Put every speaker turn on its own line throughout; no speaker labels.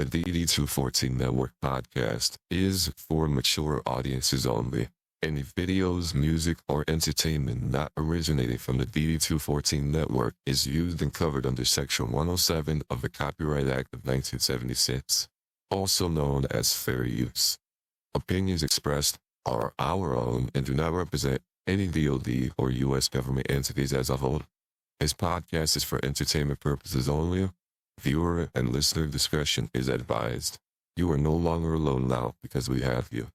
The DD214 Network podcast is for mature audiences only. Any videos, music, or entertainment not originating from the DD214 network is used and covered under Section 107 of the Copyright Act of 1976, also known as fair use. Opinions expressed are our own and do not represent any DoD or U.S. government entities as a whole. This podcast is for entertainment purposes only. Viewer and listener discretion is advised. You are no longer alone now because we have you.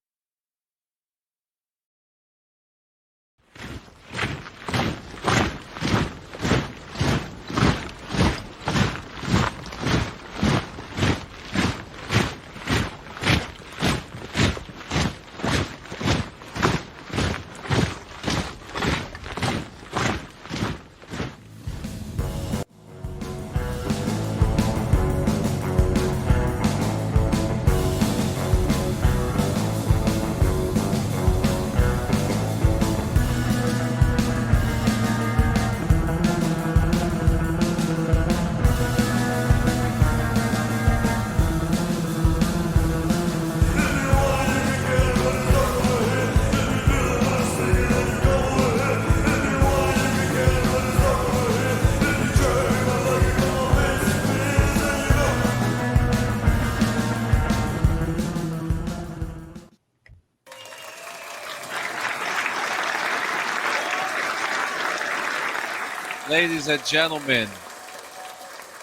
Ladies and gentlemen,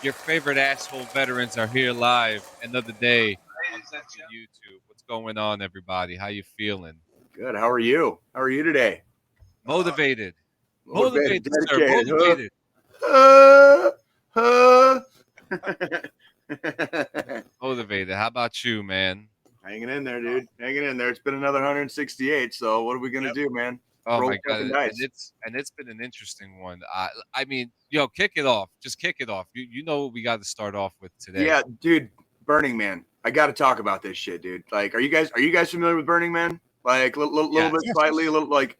your favorite asshole veterans are here live. Another day on YouTube. What's going on, everybody? How you feeling?
Good. How are you? How are you today?
Motivated.
Motivated,
Sir.
dedicated.
Motivated. Motivated. How about you, man?
Hanging in there, dude. Hanging in there. It's been another 168. So what are we gonna do, man?
Oh
Roll
my god,
fucking dice.
and it's been an interesting one. I mean, kick it off. Just kick it off. You know what we got to start off with today.
Yeah, dude. Burning Man. I got to talk about this shit, dude. Like, are you guys familiar with Burning Man? Like, little bit, slightly, a little like.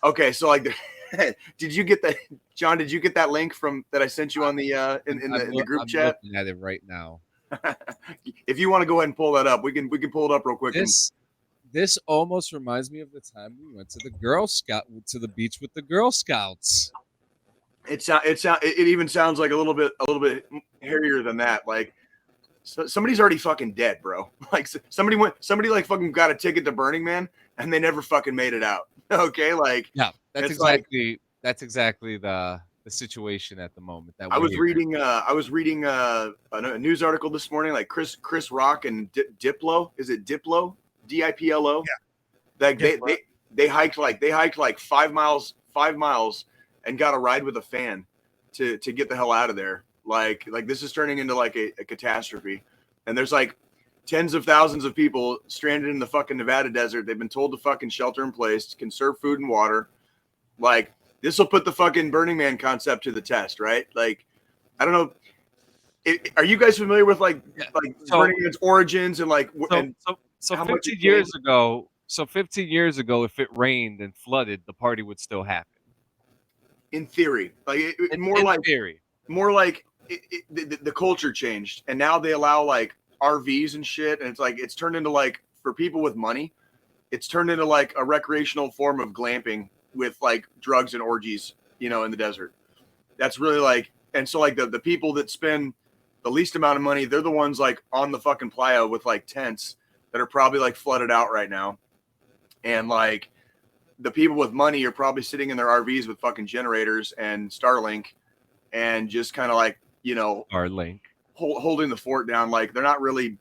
Okay, so like, did you get that, John? Did you get that link from that I sent you on the in the group chat?
I'm looking at it right now.
If you want to go ahead and pull that up, we can pull it up real quick.
This almost reminds me of the time we went to the beach with the Girl Scouts.
It even sounds like a little bit hairier than that. Like somebody's already fucking dead, bro. Like somebody like fucking got a ticket to Burning Man and they never fucking made it out. Okay, like
yeah, that's exactly the situation at the moment. That
I was reading a news article this morning, like Chris Rock and Diplo. Is it Diplo? Diplo? Yeah. Like they hiked like 5 miles and got a ride with a fan to get the hell out of there. Like this is turning into like a catastrophe. And there's like tens of thousands of people stranded in the fucking Nevada desert. They've been told to fucking shelter in place, to conserve food and water. Like this will put the fucking Burning Man concept to the test, right? Like, I don't know. Are you guys familiar with Burning Man's origins and like?
So 15 years ago, if it rained and flooded, the party would still happen.
In theory, like the culture changed, and now they allow like RVs and shit, and it's turned into like, for people with money, it's turned into like a recreational form of glamping with like drugs and orgies, in the desert. That's really like, and so like the people that spend the least amount of money, they're the ones like on the fucking playa with like tents that are probably like flooded out right now. And like the people with money are probably sitting in their RVs with fucking generators and Starlink and just kind of like,
Starlink
holding the fort down. Like they're not really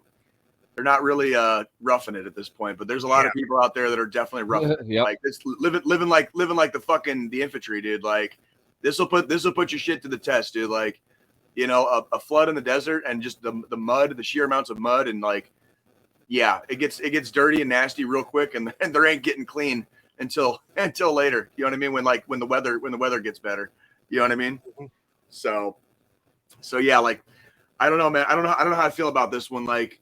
roughing it at this point, but there's a lot of people out there that are definitely roughing it.
Yep.
Like it's living like the infantry, dude. Like this will put your shit to the test, dude. Like, a flood in the desert and just the mud, the sheer amounts of mud, and like, yeah, it gets dirty and nasty real quick, and there ain't getting clean until later. You know what I mean? When the weather gets better. You know what I mean? So yeah, like I don't know, man. I don't know how I feel about this one. Like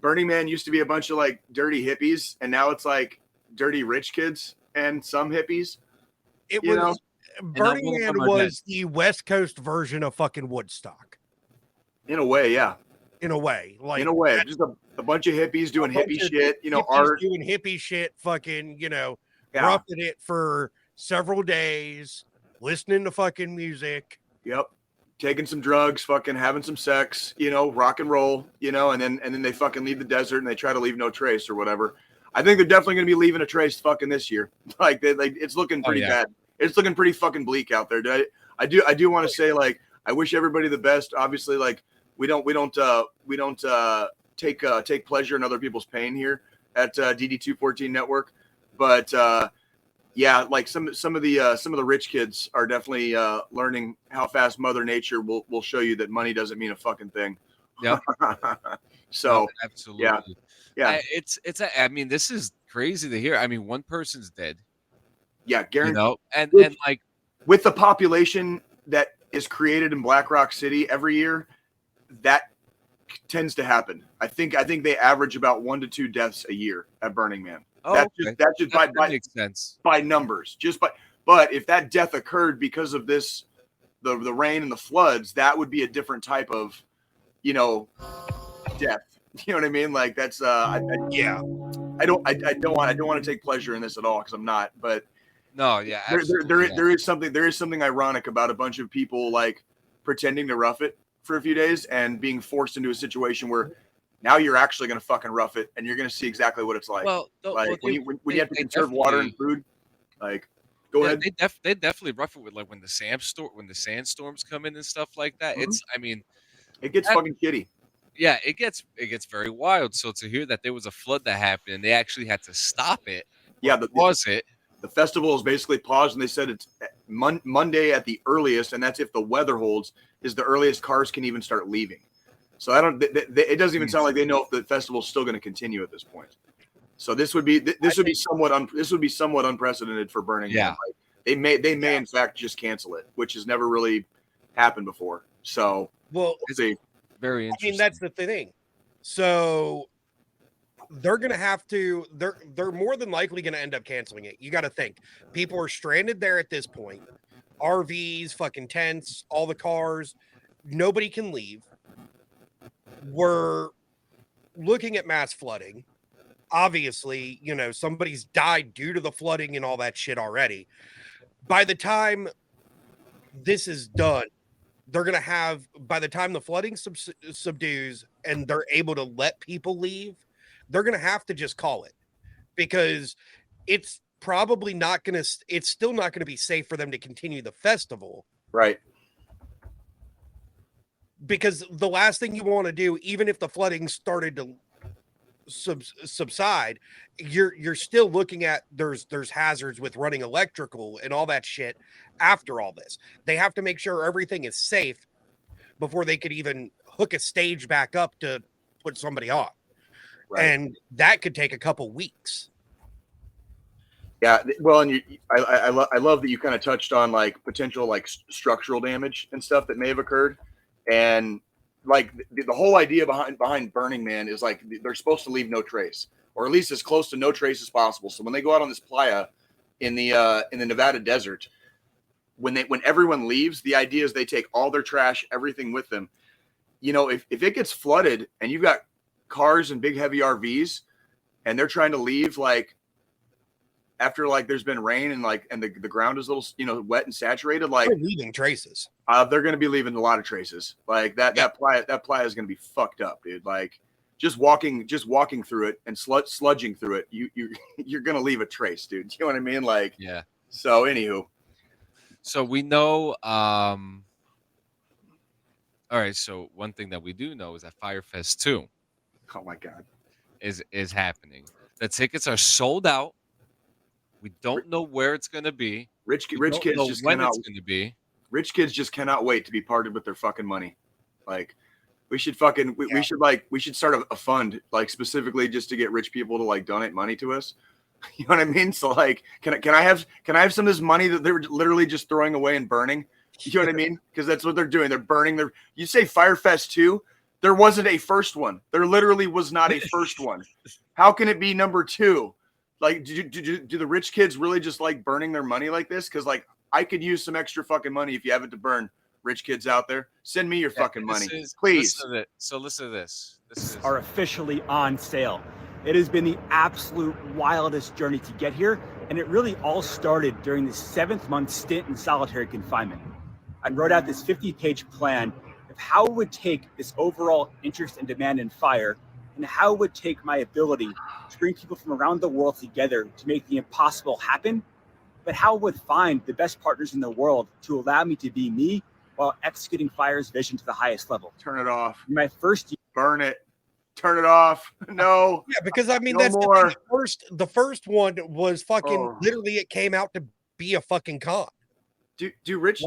Burning Man used to be a bunch of like dirty hippies, and now it's like dirty rich kids and some hippies.
Burning Man was the West Coast version of fucking Woodstock.
In a way, yeah.
in a way. Like,
in a way, just a bunch of hippies doing hippie shit, you know,
hippies
art.
doing hippie shit, fucking, you know,
Yeah.
roughing it for several days, listening to fucking music.
Yep. Taking some drugs, fucking having some sex, you know, rock and roll, you know, and then they fucking leave the desert and they try to leave no trace or whatever. I think they're definitely going to be leaving a trace fucking this year. Like it's looking pretty bad. It's looking pretty fucking bleak out there. I do want to say, like, I wish everybody the best. Obviously, like, we don't take pleasure in other people's pain here at DD214 Network, but yeah, like some of the rich kids are definitely learning how fast Mother Nature will show you that money doesn't mean a fucking thing.
Yep.
So
no, absolutely.
Yeah.
I mean, this is crazy to hear. I mean, one person's dead.
Yeah, guaranteed.
You know, and like
with the population that is created in Black Rock City every year, that tends to happen. I think they average about 1 to 2 deaths a year at Burning Man. That
makes sense
by numbers. But if that death occurred because of this, the rain and the floods, that would be a different type of, you know, death. You know what I mean? Like that's I don't want to take pleasure in this at all because I'm not. But
no, yeah,
there is something ironic about a bunch of people like pretending to rough it for a few days and being forced into a situation where now you're actually going to fucking rough it and you're going to see exactly what it's like. When you have to conserve water and food, like go ahead.
They definitely rough it with like when the sandstorms come in and stuff like that.
Mm-hmm. It gets fucking shitty.
Yeah, it gets very wild. So to hear that there was a flood that happened and they actually had to stop it.
Yeah,
the
festival is basically paused, and they said it's Monday at the earliest, and that's if the weather holds, is the earliest cars can even start leaving. So it doesn't even sound like they know if the festival is still going to continue at this point. So this would be somewhat unprecedented for Burning Man. Like they may in fact just cancel it, which has never really happened before. So
it's very interesting.
I mean, that's the thing. So they're going to have to, they're more than likely going to end up canceling it. You got to think people are stranded there at this point. RVs, fucking tents, all the cars, nobody can leave. We're looking at mass flooding. Obviously, you know, somebody's died due to the flooding and all that shit already. By the time this is done, they're going to have, by the time the flooding subdues and they're able to let people leave, they're going to have to just call it, because it's probably not going to, it's still not going to be safe for them to continue the festival.
Right.
Because the last thing you want to do, even if the flooding started to subside, you're still looking at there's hazards with running electrical and all that shit after all this. They have to make sure everything is safe before they could even hook a stage back up to put somebody on. Right. And that could take a couple weeks.
Yeah, well, and I love that you kind of touched on like potential like structural damage and stuff that may have occurred. And like the whole idea behind Burning Man is like they're supposed to leave no trace, or at least as close to no trace as possible. So when they go out on this playa in the Nevada desert, when everyone leaves, the idea is they take all their trash, everything with them. You know, if it gets flooded and you've got cars and big heavy RVs and they're trying to leave like after like there's been rain and like and the ground is a little, you know, wet and saturated, like
they're leaving traces.
They're going to be leaving a lot of traces. Like that playa is going to be fucked up, dude. Like just walking through it and sludging through it, you're going to leave a trace, dude. You know what I mean? Like,
yeah.
So anywho,
so we know, all right. So one thing that we do know is that Firefest 2,
oh my God,
is happening. The tickets are sold out. We don't know where it's going to be.
Rich kids just
when
cannot.
It's going to be.
Rich kids just cannot wait to be parted with their fucking money. Like, we should start a fund like specifically just to get rich people to like donate money to us. You know what I mean? So like, can I have some of this money that they're literally just throwing away and burning? You know what I mean? Because that's what they're doing. They're burning their. You say Firefest 2, there wasn't a first one. There literally was not a first one. How can it be number 2? Like, do the rich kids really just like burning their money like this? Because like, I could use some extra fucking money if you have it to burn rich kids out there. Send me your fucking money, please.
Listen to this.
Are officially on sale. It has been the absolute wildest journey to get here, and it really all started during the 7th-month stint in solitary confinement. I wrote out this 50-page plan of how it would take this overall interest and demand in fire, and how it would take my ability to bring people from around the world together to make the impossible happen, but how it would find the best partners in the world to allow me to be me while executing Fire's vision to the highest level.
Turn it off.
In my first year,
burn it. Turn it off. No.
Yeah, because I mean
no
that's
more.
The first one was fucking literally it came out to be a fucking con.
Do rich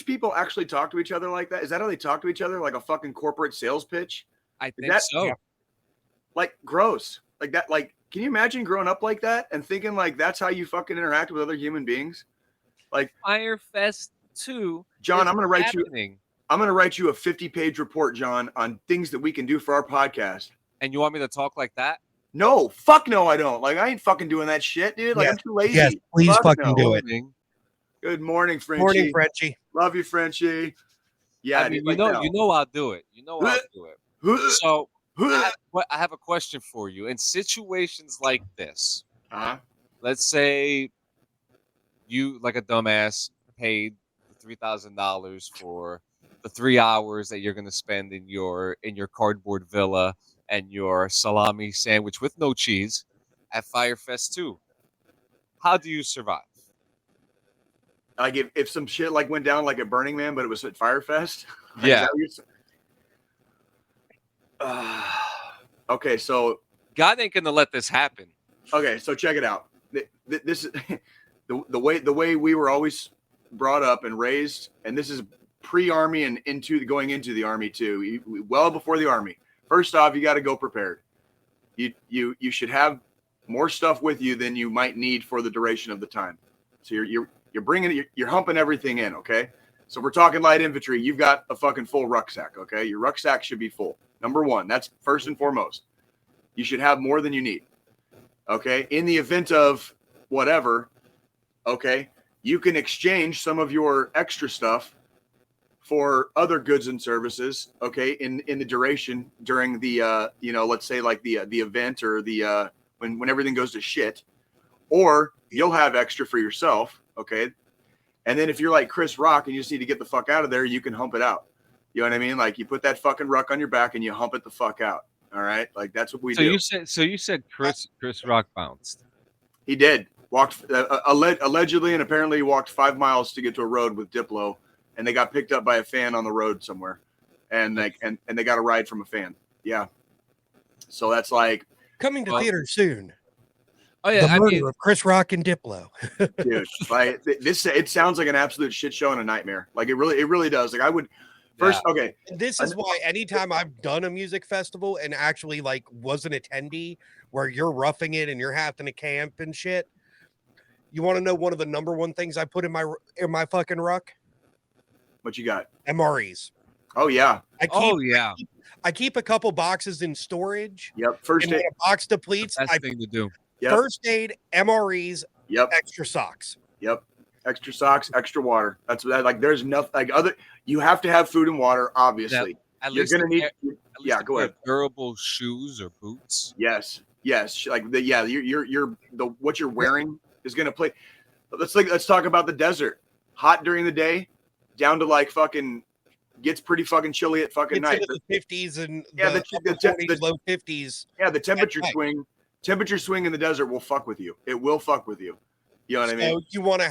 people actually talk to each other like that? Is that how they talk to each other, like a fucking corporate sales pitch?
I think so.
Yeah. Like gross. Like that. Like, can you imagine growing up like that and thinking like that's how you fucking interact with other human beings? Like
Firefest 2.
John, I'm gonna write you a 50-page report, John, on things that we can do for our podcast.
And you want me to talk like that?
No, fuck no, I don't. Like I ain't fucking doing that shit, dude. Like I'm too lazy.
Yes, please fucking do it.
Good morning, Frenchie.
Morning, Frenchie.
Love you, Frenchie. Yeah,
I mean, you know I'll do it. So I have a question for you. In situations like this, let's say you, like a dumbass, paid $3,000 for the 3 hours that you're going to spend in your cardboard villa and your salami sandwich with no cheese at Firefest 2. How do you survive?
Like if some shit like went down like at Burning Man, but it was at Firefest.
Yeah.
Okay, so
God ain't gonna let this happen.
Okay, so check it out. This is the way we were always brought up and raised, and this is pre-army and going into the army too. Well before the army. First off, you got to go prepared. You should have more stuff with you than you might need for the duration of the time. So you're humping everything in, okay? So we're talking light infantry. You've got a fucking full rucksack, okay? Your rucksack should be full. Number one, that's first and foremost. You should have more than you need, okay? In the event of whatever, okay, you can exchange some of your extra stuff for other goods and services, okay, in the duration during the, let's say like the event or the when everything goes to shit, or you'll have extra for yourself, okay? And then if you're like Chris Rock and you just need to get the fuck out of there, you can hump it out. You know what I mean? Like you put that fucking ruck on your back and you hump it the fuck out. All right, like that's what we do.
You said Chris Rock bounced.
He did. Walked allegedly and apparently he walked 5 miles to get to a road with Diplo, and they got picked up by a fan on the road somewhere, and they got a ride from a fan. Yeah. So that's like
coming to theater soon.
Oh yeah,
the murder of Chris Rock and Diplo.
Dude, like this, it sounds like an absolute shit show and a nightmare. Like it really does. Like I would first, okay.
This is why anytime I've done a music festival and actually like was an attendee where you're roughing it and you're having to camp and shit. You want to know one of the number one things I put in my fucking ruck?
What you got?
MREs.
Oh yeah.
I keep a couple boxes in storage.
Yep. First aid.
When a box depletes,
best thing to do.
Yep.
First aid, MREs.
Yep.
Extra socks.
Yep. Extra socks, extra water. That's that. Like there's nothing like other. You have to have food and water, obviously.
Yeah,
you're gonna need.
Yeah,
go ahead.
Durable shoes or boots.
Yes. Like you're what you're wearing is gonna play. Let's talk about the desert. Hot during the day, down to like fucking gets pretty fucking chilly at fucking night.
Into the 50s and
the
low 50s.
Yeah, the temperature swing in the desert will fuck with you. It will fuck with you. You know what I mean?
So you want to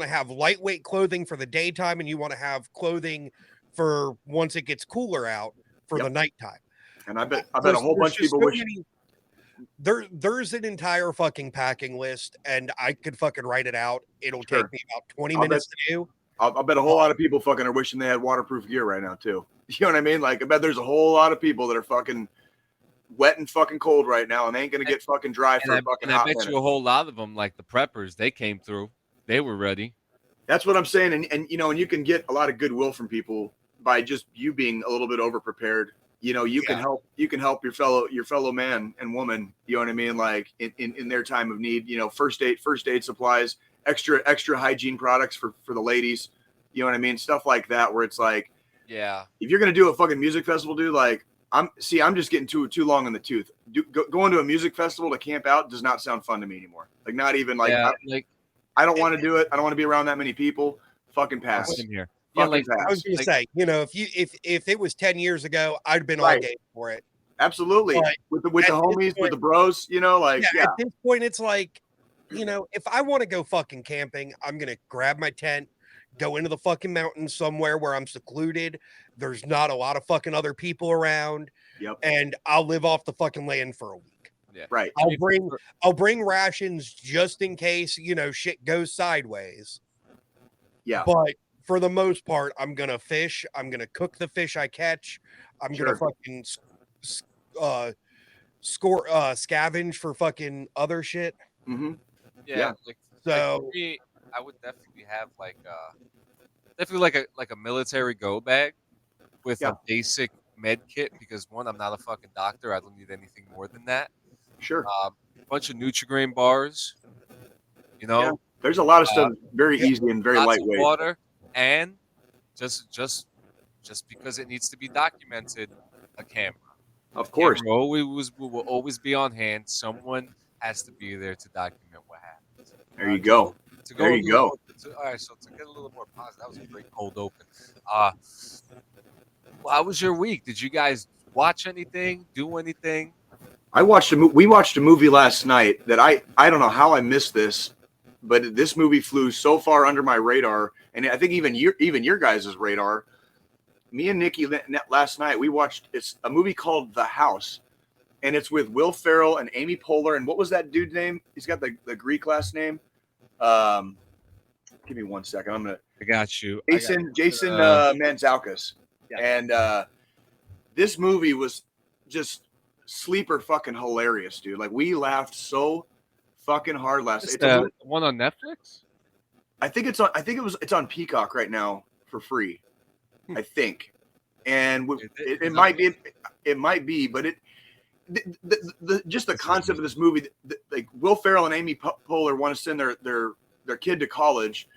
have lightweight clothing for the daytime, and you want to have clothing for once it gets cooler out for the nighttime.
And I bet a whole bunch of people wish.
There's an entire fucking packing list, and I could fucking write it out. It'll take me about 20 minutes to do.
I'll bet a whole lot of people fucking are wishing they had waterproof gear right now too. You know what I mean? Like I bet there's a whole lot of people that are fucking wet and fucking cold right now, and they ain't gonna get fucking dry for a fucking hot minute.
I bet you a whole lot of them, like the preppers, they came through. They were ready.
That's what I'm saying, and you can get a lot of goodwill from people by just you being a little bit over prepared. You can help your fellow man and woman, you know what I mean? Like in their time of need, first aid supplies, extra hygiene products for the ladies, You know what I mean? Stuff like that, where it's like,
yeah,
if you're gonna do a fucking music festival, dude, like I'm just getting too long in the tooth. Going to a music festival to camp out does not sound fun to me anymore. Like, not even like, I don't want to do it. I don't want to be around that many people. Fucking pass.
Here.
Yeah,
like I was gonna say, you know, if it was 10 years ago, I'd have been all game for it.
Absolutely.
But
with the homies, with the bros, you know, like
at this point, it's like, you know, if I want to go fucking camping, I'm gonna grab my tent, go into the fucking mountains somewhere where I'm secluded. There's not a lot of fucking other people around.
Yep.
And I'll live off the fucking land for a week.
Yeah.
Right.
I'll bring rations just in case, you know, shit goes sideways.
Yeah.
But for the most part, I'm gonna fish. I'm gonna cook the fish I catch. I'm gonna fucking scavenge for fucking other shit.
Mm-hmm.
Yeah.
So
for me, I would definitely have like a military go bag with a basic med kit, because one, I'm not a fucking doctor. I don't need anything more than that.
Sure.
A bunch of Nutri-Grain bars. You know,
there's a lot of stuff very easy and very lightweight.
Water, and just because it needs to be documented, a camera.
Of course,
will always be on hand. Someone has to be there to document what happens.
There you go. There you go.
All right, so to get a little more positive, that was a great cold open. How was your week? Did you guys watch anything? Do anything?
We watched a movie last night that I don't know how I missed this, but this movie flew so far under my radar, and I think even your guys' radar. Me and Nikki last night, it's a movie called The House, and it's with Will Ferrell and Amy Poehler. And what was that dude's name? He's got the Greek last name. Give me 1 second.
I got you.
Jason Mantzoukas. Yeah. And this movie was just sleeper fucking hilarious, dude. Like, we laughed so fucking hard last night.
It's one on Netflix?
I think it's on Peacock right now for free. I think, and it might be, but just the concept of this movie, like Will Ferrell and Amy Poehler want to send their kid to college.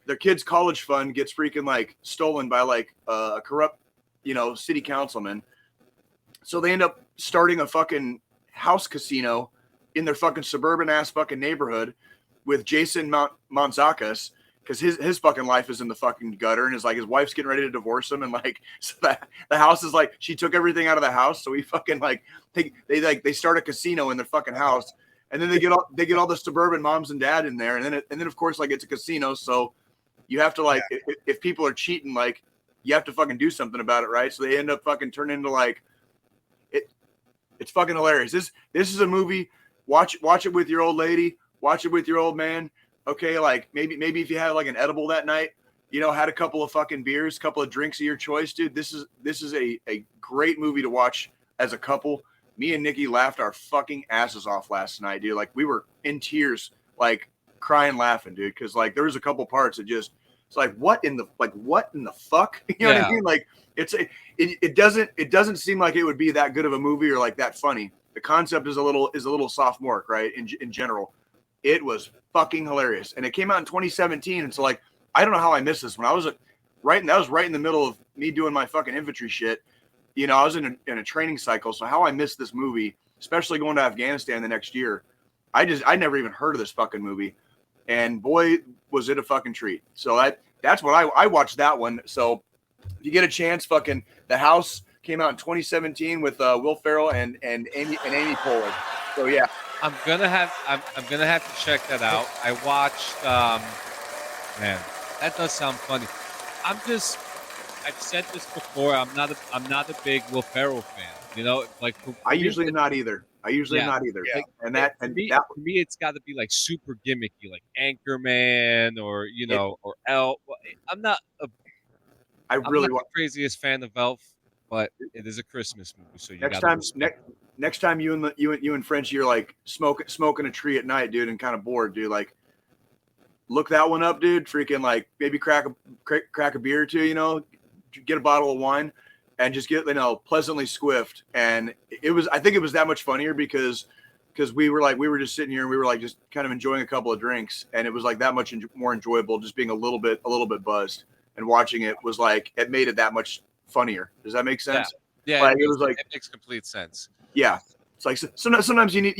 Their kid's college fund gets freaking like stolen by like a corrupt, you know, city councilman. So they end up starting a fucking house casino in their fucking suburban ass fucking neighborhood with Jason Mantzoukas. Because his fucking life is in the fucking gutter, and his wife's getting ready to divorce him, and like, so the house is like, she took everything out of the house, so he fucking like they start a casino in their fucking house, and then they get all the suburban moms and dad in there, and then of course, like, it's a casino, so you have to like, if people are cheating, like, you have to fucking do something about it, right? So they end up fucking turning into like it's fucking hilarious. This is a movie. Watch it with your old lady. Watch it with your old man. Okay, like maybe if you had like an edible that night, you know, had a couple of fucking beers, couple of drinks of your choice, dude. This is a great movie to watch as a couple. Me and Nikki laughed our fucking asses off last night, dude. Like, we were in tears, like crying, laughing, dude. Because like there was a couple parts that just, it's like, what in the fuck? You know what I mean? Like, it doesn't seem like it would be that good of a movie or like that funny. The concept is a little sophomoric, right? In general. It was fucking hilarious. And it came out in 2017. And so, like, I don't know how I missed this one. That was right in the middle of me doing my fucking infantry shit. You know, I was in a training cycle. So how I missed this movie, especially going to Afghanistan the next year, I never even heard of this fucking movie. And boy, was it a fucking treat. So that's what I watched that one. So if you get a chance, fucking The House came out in 2017 with Will Ferrell and Amy Poehler. So yeah.
I'm gonna have to check that out. I watched man, that does sound funny. I've said this before, I'm not a big Will Ferrell fan. You know, like
I usually am not either. Not either.
Yeah. Like, to me, it's got to be like super gimmicky, like Anchorman or or Elf. I'm not the craziest fan of Elf, but it is a Christmas movie, so
next time you and Frenchie are like smoking a tree at night, dude, and kind of bored, dude, like look that one up, dude. Freaking like maybe crack a beer or two, you know, get a bottle of wine and just get, you know, pleasantly squiffed. And I think it was that much funnier because we were just sitting here and we were like just kind of enjoying a couple of drinks, and it was like that much more enjoyable just being a little bit buzzed. and watching it was like it made it that much funnier. Does that make sense?
Yeah,
like it was like
it makes complete sense.
Yeah, it's like sometimes you need,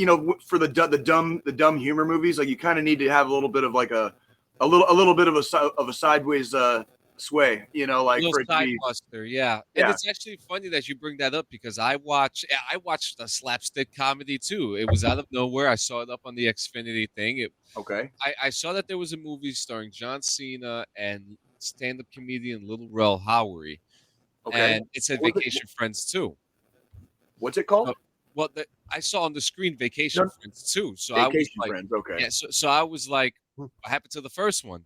for the dumb humor movies, like you kind of need to have a little bit of like a little bit of a sideways sway, like
a
for it to
side
be.
buster, yeah. And it's actually funny that you bring that up because I watched a slapstick comedy too. It was out of nowhere. I saw it up on the Xfinity thing.
Okay.
I saw that there was a movie starring John Cena and stand-up comedian Little Rel Howery.
Okay.
And it said Vacation Friends too.
What's it called?
Well, I saw on the screen Vacation Friends too. So
Vacation
I was like,
Friends, okay.
Yeah, so I was like, what happened to the first one?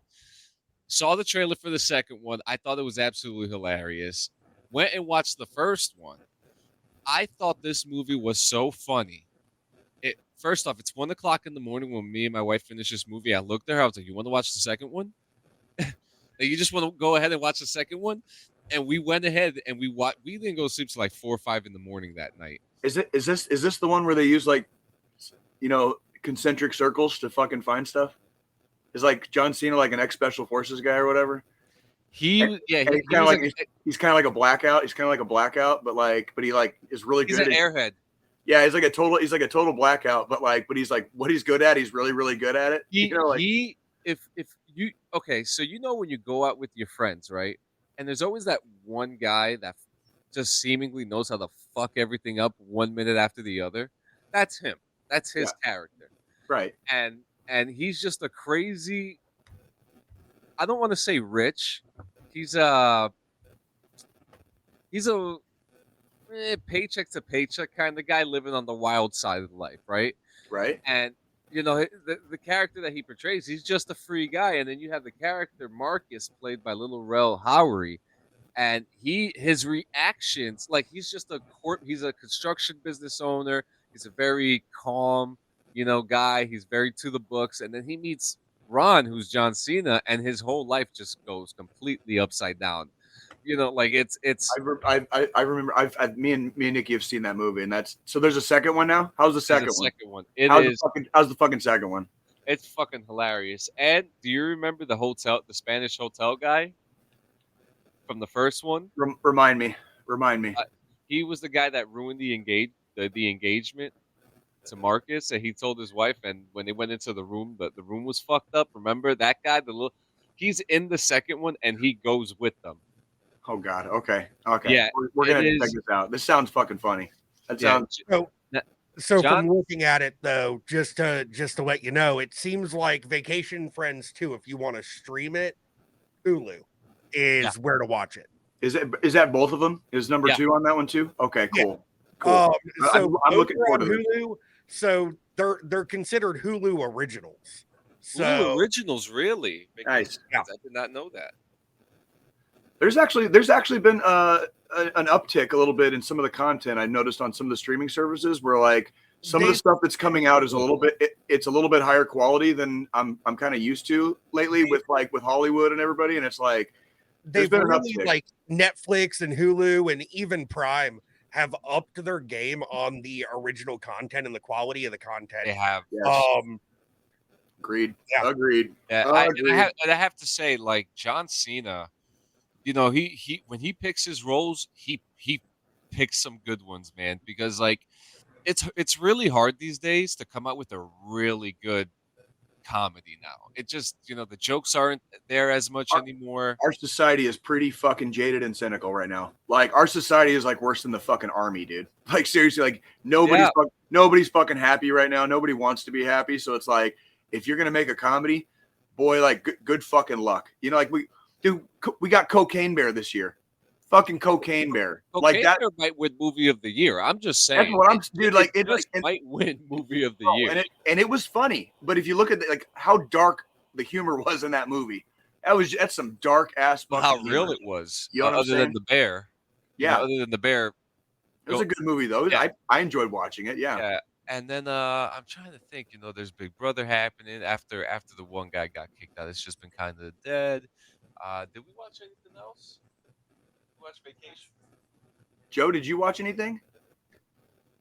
Saw the trailer for the second one. I thought it was absolutely hilarious. Went and watched the first one. I thought this movie was so funny. First off, it's 1:00 in the morning when me and my wife finished this movie. I looked at her. I was like, "You want to watch the second one? You just want to go ahead and watch the second one?" And we went ahead and we watched. We didn't go to sleep till like 4 or 5 in the morning that night.
Is this the one where they use like, concentric circles to fucking find stuff? Is like John Cena like an ex-special forces guy or whatever? He's kind of like a blackout. He's kind of like a blackout, but he like is really good.
He's an airhead.
Yeah, he's like a total blackout, but he's like what he's good at, he's really, really good at it.
So when you go out with your friends, right? And there's always that one guy that just seemingly knows how to fuck everything up 1 minute after the other. That's him. That's his character.
Right.
And he's just a crazy, I don't want to say rich. He's a paycheck to paycheck kind of guy living on the wild side of life, right?
Right.
And the character that he portrays, he's just a free guy. And then you have the character Marcus, played by Little Rel Howery, and his reactions, like he's a construction business owner. He's a very calm, guy. He's very to the books. And then he meets Ron, who's John Cena, and his whole life just goes completely upside down. It's.
I remember. Me and Nikki have seen that movie, and so there's a second one now. How's the second one? How's the fucking second one?
It's fucking hilarious. And do you remember the Spanish hotel guy from the first one?
Remind me.
He was the guy that ruined the engagement to Marcus, and he told his wife. And when they went into the room, the room was fucked up. Remember that guy? He's in the second one, and he goes with them.
Oh God. Okay.
Yeah,
we're gonna check this out. This sounds fucking funny. That sounds.
So John, from looking at it though, just to let you know, it seems like Vacation Friends 2, if you want to stream it, Hulu is where to watch it.
Is that both of them? Is number 2 on that one too? Okay, cool.
Cool. So I'm looking forward to Hulu. So they're considered Hulu originals. So
Hulu originals, really?
Nice.
Yeah. I did not know that.
There's actually been an uptick a little bit in some of the content I've noticed on some of the streaming services, where like some of the stuff that's coming out is a little bit higher quality than I'm kind of used to lately with Hollywood and everybody, and it's like
they've really like Netflix and Hulu and even Prime have upped their game on the original content and the quality of the content.
They have.
Yes. Agreed. Yeah. Agreed.
Yeah. I have to say, like John Cena, he when he picks his roles, he picks some good ones, man. Because like, it's really hard these days to come out with a really good comedy now. It just, the jokes aren't there as much anymore.
Our society is pretty fucking jaded and cynical right now. Like our society is like worse than the fucking army, dude. Like seriously, like nobody's fucking happy right now. Nobody wants to be happy. So it's like, if you're gonna make a comedy, boy, like good fucking luck. Like we got Cocaine Bear this year. Fucking Cocaine Bear.
Cocaine Bear might win movie of the year. I'm just saying.
That's what it
might win movie of the year.
And it was funny. But if you look at how dark the humor was in that movie, that's some dark ass fucking
how
humor.
real it was.
You know
other than the bear.
Yeah.
Other than the bear.
It was a good movie though. Yeah. I enjoyed watching it. Yeah.
Yeah. And then I'm trying to think, there's Big Brother happening after the one guy got kicked out. It's just been kind of dead. Did we watch anything else? Watch Vacation.
Joe, did you watch anything?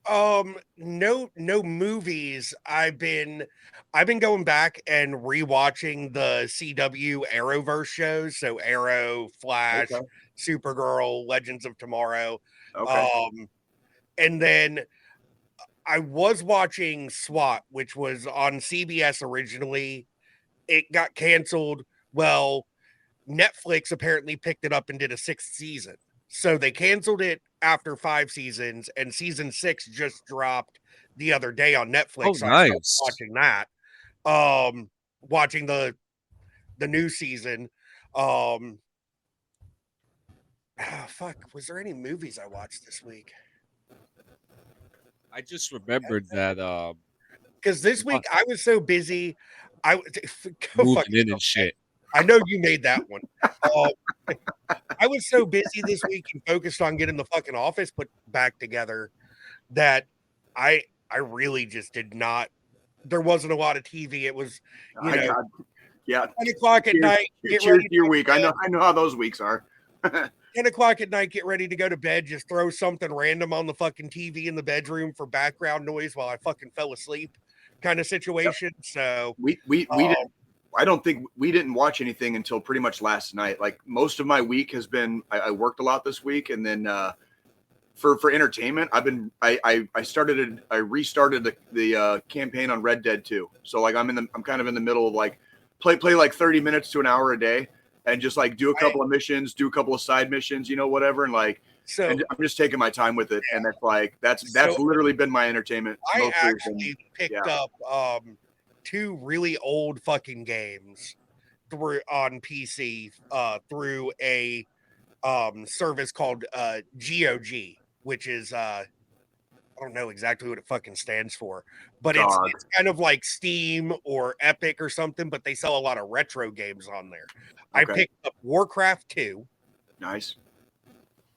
No movies. I've been going back and rewatching the CW Arrowverse shows. So Arrow, Flash,
Okay.
Supergirl, Legends of Tomorrow.
Okay.
And then I was watching SWAT, which was on CBS originally. It got canceled. Well, Netflix apparently picked it up and did a 6th season. So they canceled it after 5 seasons, and season 6 just dropped the other day on Netflix.
Oh,
so I started
nice.
watching that. Watching the new season. Fuck, was there any movies I watched this week?
I just remembered that
Because this week I was so busy. I go
moving
fuck
in
yourself,
and shit.
I know you made that one. I was so busy this week and focused on getting the fucking office put back together that I really just did not. There wasn't a lot of TV. It was, you know,
yeah,
10 o'clock at night.
Cheers to your week. I know how those weeks are.
10 o'clock at night, get ready to go to bed. Just throw something random on the fucking TV in the bedroom for background noise while I fucking fell asleep, kind of situation. Yep. So
we didn't. I don't think we didn't watch anything until pretty much last night. Like most of my week has been, I worked a lot this week, and then for entertainment, I restarted the campaign on Red Dead 2. So like I'm kind of in the middle of like play like 30 minutes to an hour a day, and just like do a couple of missions, do a couple of side missions, whatever, and like. So and I'm just taking my time with it, and that's like that's literally been my entertainment.
I actually picked up 2 really old fucking games through on PC through a service called GOG, which is I don't know exactly what it fucking stands for, but it's kind of like Steam or Epic or something, but they sell a lot of retro games on there. Okay. I picked up Warcraft 2.
Nice.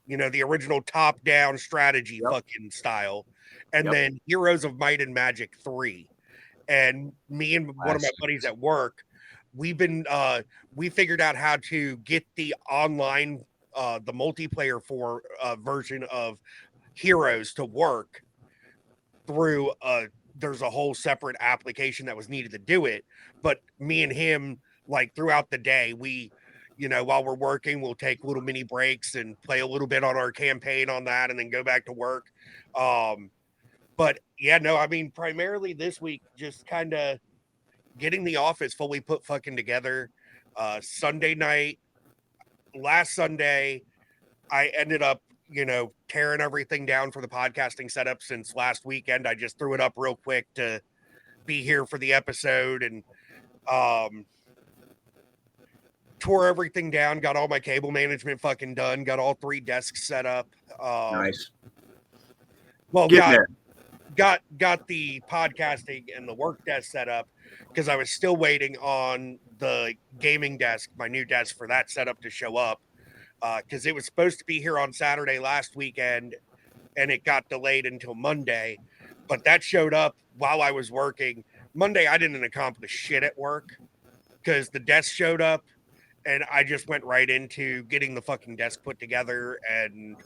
The original top-down strategy fucking style, and then Heroes of Might and Magic 3. And me and one of my buddies at work, we figured out how to get the online, the multiplayer version of Heroes to work through there's a whole separate application that was needed to do it. But me and him, like throughout the day, we, while we're working, we'll take little mini breaks and play a little bit on our campaign on that and then go back to work. But yeah, no, I mean, primarily this week, just kind of getting the office fully put fucking together. Sunday night, last Sunday, I ended up, tearing everything down for the podcasting setup since last weekend. I just threw it up real quick to be here for the episode and tore everything down, got all my cable management fucking done, got all 3 desks set up.
Nice.
Well, got the podcasting and the work desk set up because I was still waiting on the gaming desk, my new desk for that setup to show up because it was supposed to be here on Saturday last weekend and it got delayed until Monday, but that showed up while I was working. Monday, I didn't accomplish shit at work because the desk showed up and I just went right into getting the fucking desk put together and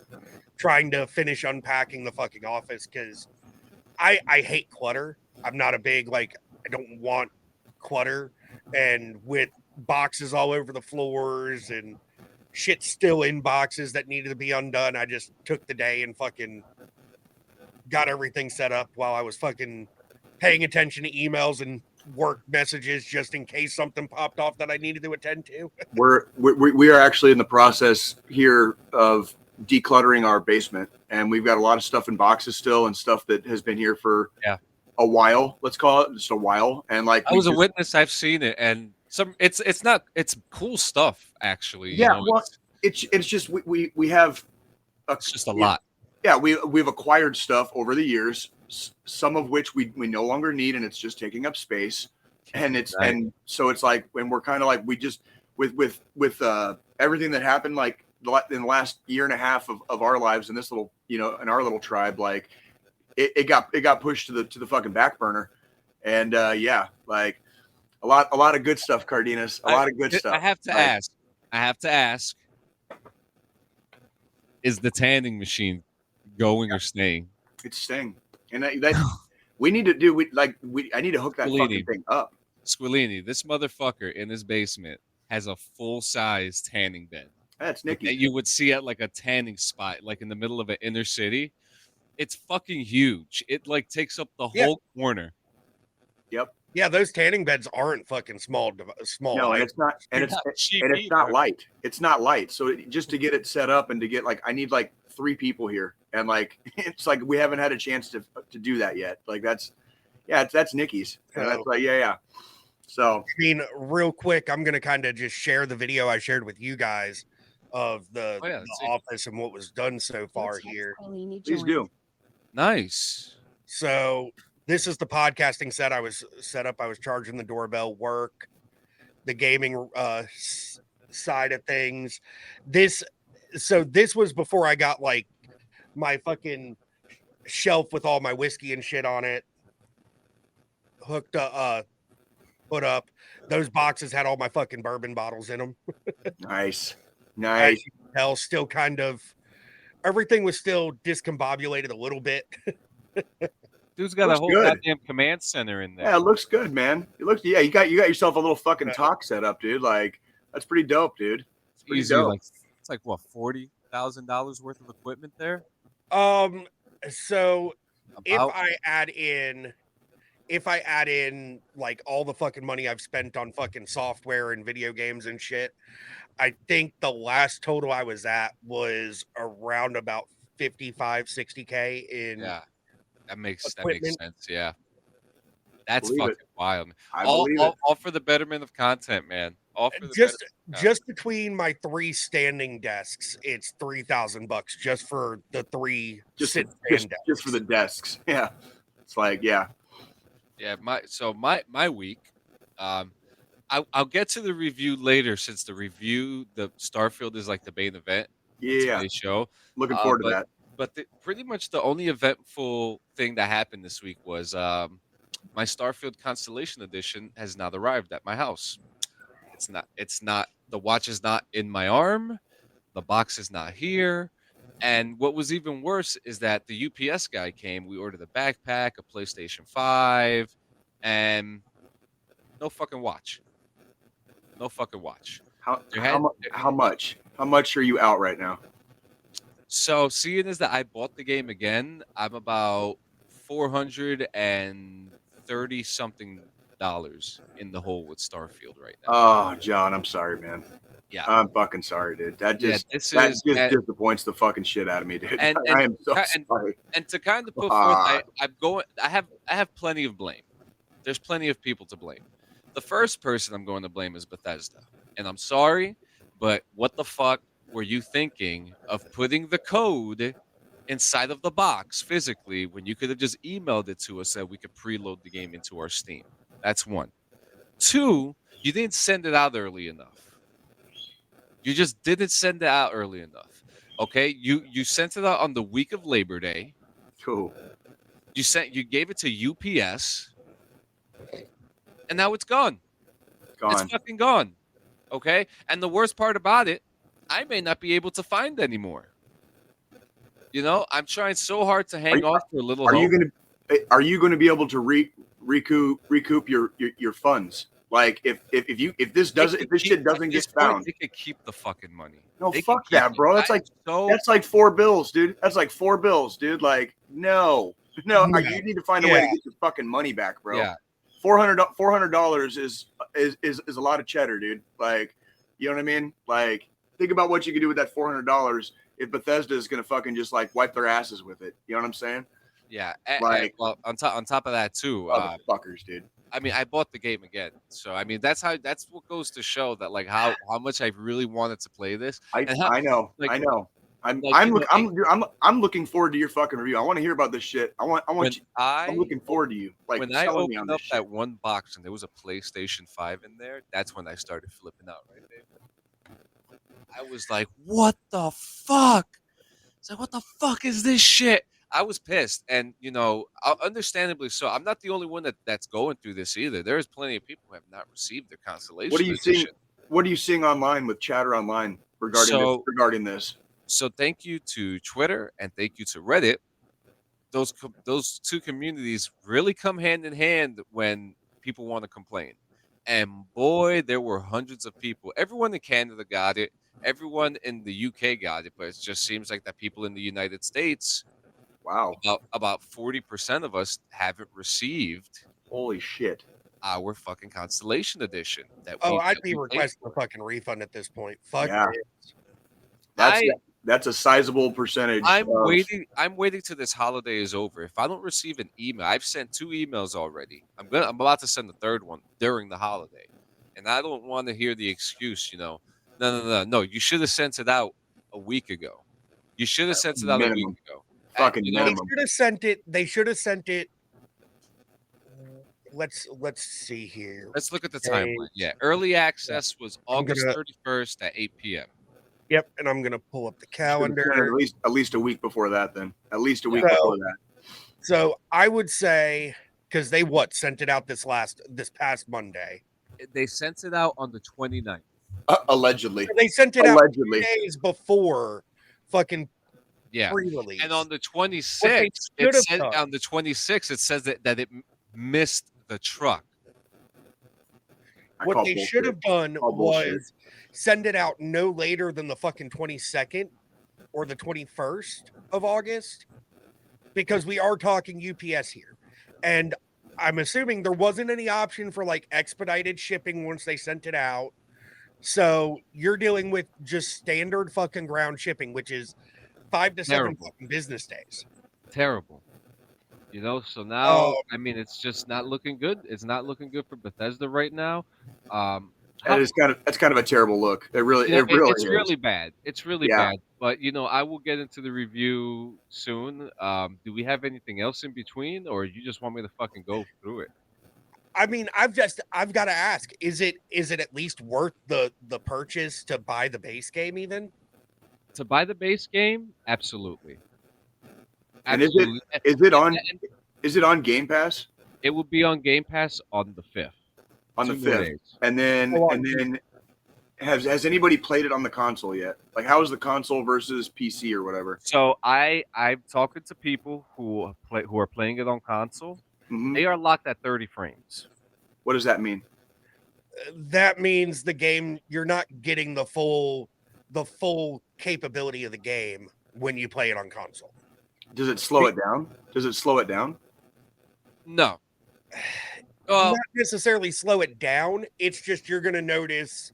trying to finish unpacking the fucking office because I hate clutter. I'm not a big, I don't want clutter. And with boxes all over the floors and shit still in boxes that needed to be undone, I just took the day and fucking got everything set up while I was fucking paying attention to emails and work messages just in case something popped off that I needed to attend to.
We are actually in the process here of decluttering our basement, and we've got a lot of stuff in boxes still and stuff that has been here for a while, let's call it just a while. And like
I was a witness, I've seen it, and it's cool stuff actually.
It's just we have
it's just a lot.
Yeah, we've acquired stuff over the years, some of which we no longer need, and it's just taking up space. And it's and so it's like when we're kind of like we just with everything that happened like in the last year and a half of our lives in this little in our little tribe, like it got pushed to the fucking back burner. And like a lot of good stuff, Cardenas, a lot of good stuff.
I have to ask, is the tanning machine going or staying?
It's staying. And that we need to do. I need to hook that fucking thing up.
Squillini, this motherfucker in his basement has a full-size tanning bed.
That's Nicky.
That you would see at like a tanning spot, like in the middle of an inner city. It's fucking huge. It like takes up the whole corner.
Yep.
Yeah, those tanning beds aren't fucking small.
No, and it's not, and it's not light. It's not light. So just to get it set up and to get like, I need like 3 people here, and like it's like we haven't had a chance to do that yet. Like that's Nicky's. And that's like yeah. So
I mean, real quick, I'm gonna kind of just share the video I shared with you guys of the office and what was done so far here.
Please do.
Nice.
So this is the podcasting set I was set up. I was charging the doorbell, work, the gaming side of things. This was before I got like my fucking shelf with all my whiskey and shit on it hooked up, put up. Those boxes had all my fucking bourbon bottles in them.
Nice.
As you can tell, still kind of everything was still discombobulated a little bit.
Dude's got a whole goddamn command center in there.
Yeah, it looks good, man. It looks you got yourself a little fucking talk set up, dude. Like that's pretty dope, dude. It's pretty dope.
It's like what, $40,000 worth of equipment there?
So if I add in like all the fucking money I've spent on fucking software and video games and shit, I think the last total I was at was around about 55-60K in
That makes sense. Yeah. That's
Believe
fucking
it.
wild.
Believe it.
All for the betterment of content, man. All for the
just between my 3 standing desks, it's $3,000 just for the 3
just for the desks. Yeah. It's like, yeah.
Yeah, my week. I'll get to the review later since the Starfield is like the main event.
Yeah.
Today's show.
Looking forward to that.
But pretty much the only eventful thing that happened this week was my Starfield Constellation Edition has not arrived at my house. It's not. The watch is not in my arm. The box is not here. And what was even worse is that the UPS guy came. We ordered a backpack, a PlayStation 5, and no fucking watch. No fucking watch.
How much? How much are you out right now?
So seeing as that I bought the game again, I'm about $430 something in the hole with Starfield right now.
Oh, John, I'm sorry, man.
Yeah,
I'm fucking sorry, dude. That just disappoints the fucking shit out of me, dude.
And
I am so sorry.
And to kind of put forth, I have plenty of blame. There's plenty of people to blame. The first person I'm going to blame is Bethesda, and I'm sorry, but what the fuck were you thinking of putting the code inside of the box physically when you could have just emailed it to us so we could preload the game into our Steam? That's one. 2, you didn't send it out early enough. You just didn't send it out early enough. Okay, you sent it out on the week of Labor Day.
Cool.
You gave it to UPS, and now it's gone. It's fucking gone. Okay, and the worst part about it, I may not be able to find anymore. You know, I'm trying so hard to hang on for a little.
Are you going to be able to recoup your funds? Like if this shit doesn't get found,
they could keep the fucking money.
No, fuck that, bro. That's like 4 bills, dude. That's like 4 bills, dude. Like no. You need to find a way to get your fucking money back, bro.
Yeah.
$400 is a lot of cheddar, dude. Like, you know what I mean? Like, think about what you could do with that $400 if Bethesda is gonna fucking just like wipe their asses with it. You know what I'm saying?
Yeah.
Well,
on top of that too,
fuckers, dude.
I mean, I bought the game again, so I mean that's what goes to show that like how much I really wanted to play this.
I know. I'm looking forward to your fucking review. I want to hear about this shit. I'm looking forward to you. Like
when I opened up that one box and there was a PlayStation 5 in there, that's when I started flipping out, right, babe? I was like, what the fuck? It's like, what the fuck is this shit? I was pissed, and understandably so. I'm not the only one that's going through this either. There's plenty of people who have not received their Constellation.
What are you seeing online with chatter online regarding this?
So thank you to Twitter and thank you to Reddit. those two communities really come hand in hand when people want to complain. And boy, there were hundreds of people. Everyone in Canada got it. Everyone in the UK got it, but it just seems like that people in the United States,
Wow.
about 40% of us haven't received
Holy shit.
our fucking Constellation Edition.
I'd be requesting a fucking refund at this point. Fuck
Yeah.
this.
That's a sizable percentage.
I'm waiting till this holiday is over. If I don't receive an email, I've sent 2 emails already. I'm about to send the third one during the holiday, and I don't want to hear the excuse. No. You should have sent it out a week ago. You should have sent it out a week ago.
Fucking
They should have sent it. They should have sent it. Let's see here.
Let's look at the timeline. Yeah, early access was August 31st at 8 p.m.
Yep, and I'm gonna pull up the calendar.
At least a week before that. Then at least a week before that.
So I would say because they sent it out this past Monday.
They sent it out on the 29th.
Allegedly.
They sent it out 2 days before fucking pre-release.
And on the 26th, it says that it missed the truck.
What they should have done was send it out no later than the fucking 22nd or the 21st of August, because we are talking UPS here. And I'm assuming there wasn't any option for like expedited shipping once they sent it out. So you're dealing with just standard fucking ground shipping, which is 5 to 7 fucking business days.
Terrible. So now, I mean, it's just not looking good. It's not looking good for Bethesda right now.
That's kind of a terrible look. It's
really bad. It's really bad. But I will get into the review soon. Do we have anything else in between, or you just want me to fucking go through it?
I mean, I've got to ask: is it at least worth the purchase to buy the base game? Even
to buy the base game, absolutely.
And is it on Game Pass?
It will be on Game Pass on the 5th.
On the 5th. And then has anybody played it on the console yet? Like, how is the console versus PC or whatever?
So I'm talking to people who are playing it on console. Mm-hmm. They are locked at 30 frames.
What does that mean?
That means the game, you're not getting the full capability of the game when you play it on console.
Does it slow it down?
No.
Not necessarily slow it down. It's just you're going to notice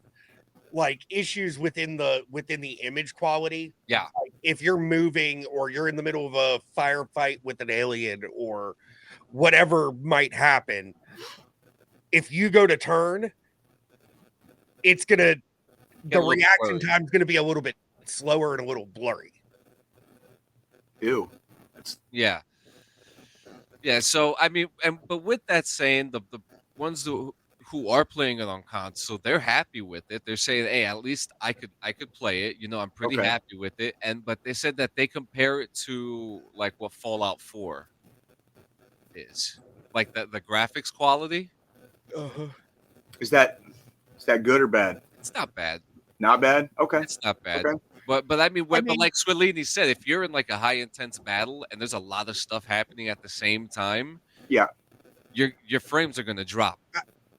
like issues within the image quality.
Yeah.
Like if you're moving or you're in the middle of a firefight with an alien or whatever might happen, if you go to turn, the reaction time is going to be a little bit slower and a little blurry.
Ew.
Yeah. So I mean, but with that saying, the ones who are playing it on console, they're happy with it. They're saying, "Hey, at least I could play it. I'm pretty happy with it." But they said that they compare it to like what Fallout 4 is, like the graphics quality.
Uh-huh.
Is that good or bad?
It's not bad.
Not bad. Okay.
It's not bad.
Okay.
But I mean, but like Swilini said, if you're in like a high intense battle and there's a lot of stuff happening at the same time, your frames are gonna drop.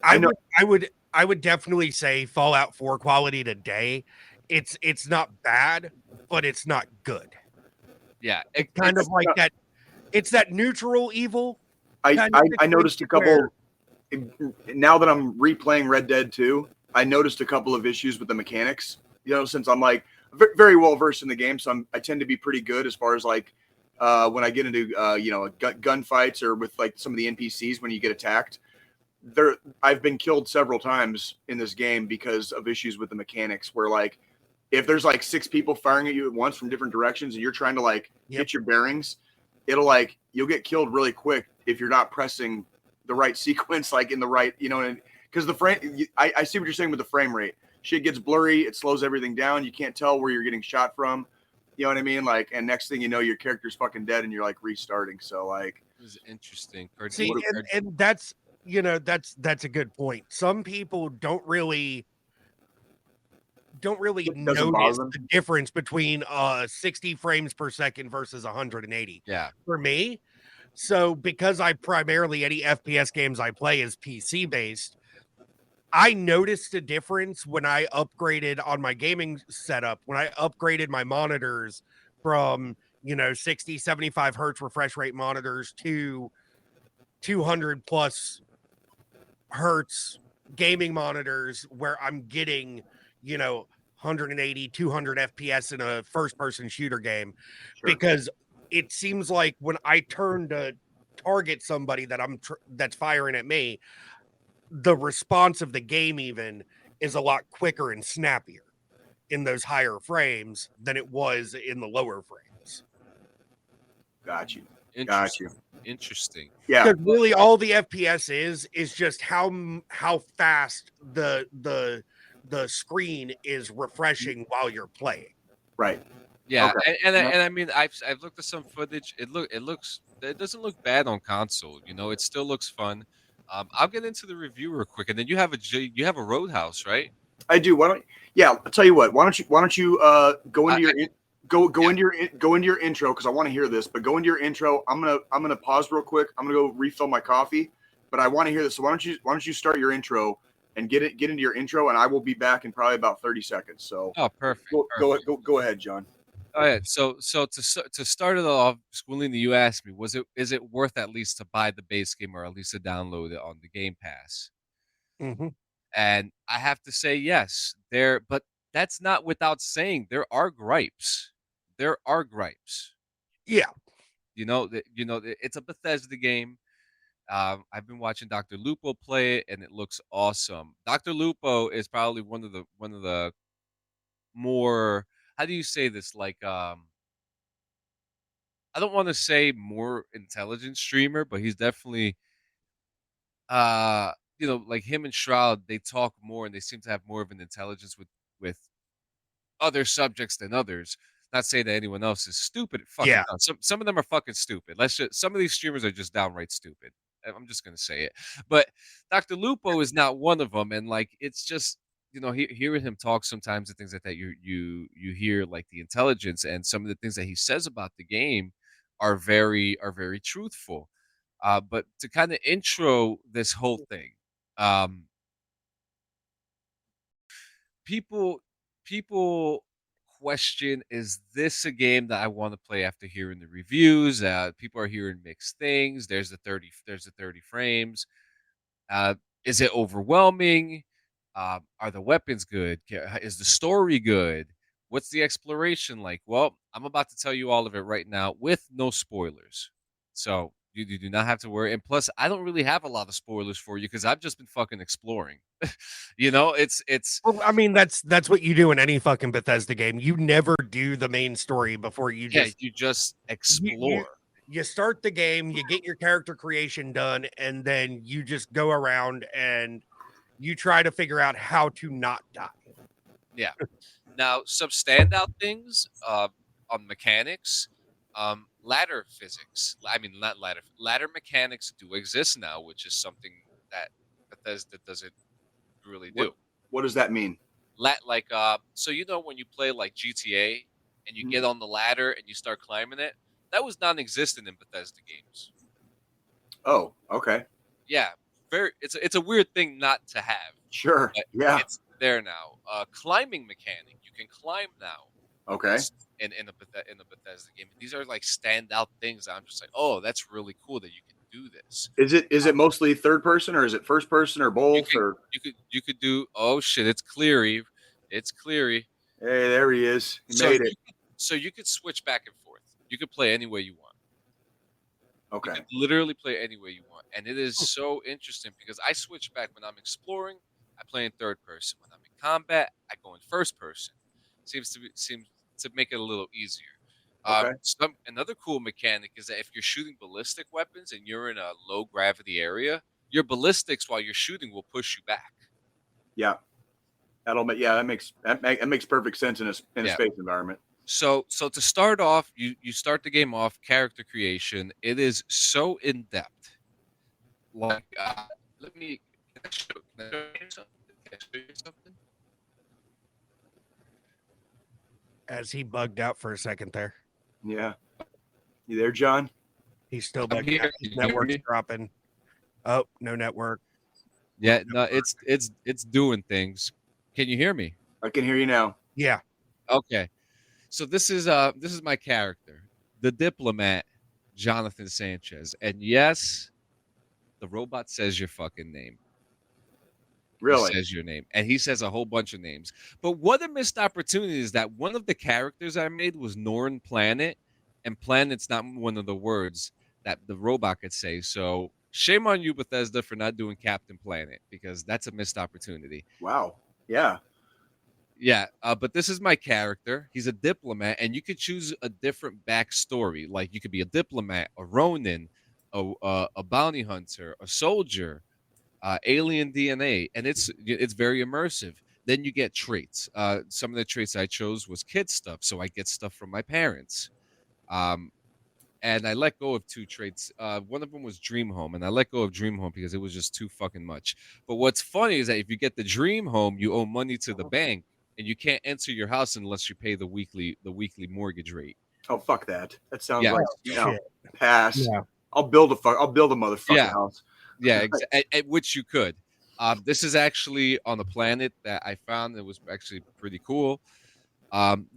I would definitely say Fallout 4 quality today. It's not bad, but it's not good.
Yeah,
it's kind of like that. It's that neutral evil.
I noticed a couple. Now that I'm replaying Red Dead 2, I noticed a couple of issues with the mechanics. Since I'm like very well versed in the game, so I tend to be pretty good as far as like when I get into gunfights or with like some of the NPCs when you get attacked. I've been killed several times in this game because of issues with the mechanics. Where like if there's like 6 people firing at you at once from different directions and you're trying to like get your bearings, you'll get killed really quick if you're not pressing the right sequence, like in the right, because the frame. I see what you're saying with the frame rate. Shit gets blurry. It slows everything down. You can't tell where you're getting shot from. You know what I mean? Like, and next thing you know, your character's fucking dead and you're like restarting. So like,
this is interesting.
See, and that's that's a good point. Some people don't really notice the difference between 60 frames per second versus 180.
Yeah.
For me, So because I primarily any FPS games I play is PC based, I noticed a difference when I upgraded on my gaming setup, when I upgraded my monitors from, 60, 75 hertz refresh rate monitors to 200 plus hertz gaming monitors where I'm getting, 180, 200 FPS in a first person shooter game.
Sure.
Because it seems like when I turn to target somebody that's firing at me, the response of the game even is a lot quicker and snappier in those higher frames than it was in the lower frames.
Got you.
Interesting.
Yeah.
Because really all the FPS is just how fast the screen is refreshing while you're playing.
Right.
Yeah,
Okay.
and I mean I've looked at some footage. It doesn't look bad on console. It still looks fun. I'll get into the review real quick, and then you have a Roadhouse, right?
I do. I'll tell you what. Why don't you go into your intro, because I want to hear this. But go into your intro. I'm gonna pause real quick. I'm gonna go refill my coffee, but I want to hear this. So why don't you start your intro and get into your intro, and I will be back in probably about 30 seconds. So
Perfect.
Go ahead, John.
All right. So to start it off, Schooling, you asked me, is it worth at least to buy the base game or at least to download it on the Game Pass?
Mm-hmm.
And I have to say yes. But that's not without saying there are gripes. There are gripes.
Yeah.
It's a Bethesda game. I've been watching Dr. Lupo play it, and it looks awesome. Dr. Lupo is probably one of the more, how do you say this? Like, I don't want to say more intelligent streamer, but he's definitely, like him and Shroud, they talk more and they seem to have more of an intelligence with other subjects than others. Not saying that anyone else is stupid.
Yeah.
No. Some of them are fucking stupid. Some of these streamers are just downright stupid. I'm just gonna say it. But Dr. Lupo is not one of them, and like it's just hearing him talk sometimes and things like that. You hear like the intelligence and some of the things that he says about the game are very truthful. But to kind of intro this whole thing, people question, is this a game that I want to play after hearing the reviews? People are hearing mixed things. There's the 30 frames. Is it overwhelming? Are the weapons good? Is the story good? What's the exploration like? Well, I'm about to tell you all of it right now with no spoilers. So you do not have to worry. And plus, I don't really have a lot of spoilers for you because I've just been fucking exploring. It's.
Well, I mean, that's what you do in any fucking Bethesda game. You never do the main story before you
just explore.
You start the game, you get your character creation done, and then you just go around and you try to figure out how to not die.
Yeah. Now, some standout things on mechanics, ladder physics. I mean, not ladder mechanics do exist now, which is something that Bethesda doesn't really do.
What does that mean?
So when you play like GTA and you get on the ladder and you start climbing it, that was non-existent in Bethesda games.
Oh, okay.
Yeah, it's a weird thing not to have.
Sure. Yeah.
It's there now. Climbing mechanic, you can climb now.
Okay.
In the Bethesda game, these are like standout things. I'm just like, oh, that's really cool that you can do this.
Is it mostly third person or is it first person or both?
You could do. Oh shit, it's Cleary. Hey,
there he is. He made it.
So you could switch back and forth. You could play any way you want.
Okay.
You could literally play any way you want, and it is so interesting because I switch back when I'm exploring. I play in third person. When I'm in combat, I go in first person. Seems to make it a little easier.
Okay.
Another cool mechanic is that if you're shooting ballistic weapons and you're in a low gravity area, your ballistics while you're shooting will push you back.
Yeah, that makes perfect sense in a space environment.
So to start off, you start the game off character creation. It is so in depth. Like, let me show you something.
As he bugged out for a second there.
Yeah. You there, John?
He's still
I'm
back.
here.
His
Can you hear
network's
me?
dropping. Oh, no network.
Yeah, no, it's doing things. Can you hear me?
I can hear you now.
Yeah.
Okay. So this is my character, the diplomat, Jonathan Sanchez. And yes, the robot says your fucking name.
Really?
He says your name. And he says a whole bunch of names. But what a missed opportunity is that one of the characters I made was Norn Planet, and planet's not one of the words that the robot could say. So shame on you, Bethesda, for not doing Captain Planet, because that's a missed opportunity.
Wow. Yeah.
Yeah, but this is my character. He's a diplomat, and you could choose a different backstory. Like you could be a diplomat, a Ronin, a bounty hunter, a soldier, alien DNA, and it's very immersive. Then you get traits. Some of the traits I chose was kid stuff, so I get stuff from my parents. And I let go of 2 traits. One of them was Dream Home, and I let go of Dream Home because it was just too fucking much. But what's funny is that if you get the Dream Home, you owe money to the bank, and you can't enter your house unless you pay the weekly mortgage rate.
Oh, fuck that. That sounds
Yeah.
like
Shit.
pass.
Yeah.
I'll build a motherfucking
Yeah.
house.
Yeah, which you could. This is actually on a planet that I found that was actually pretty cool.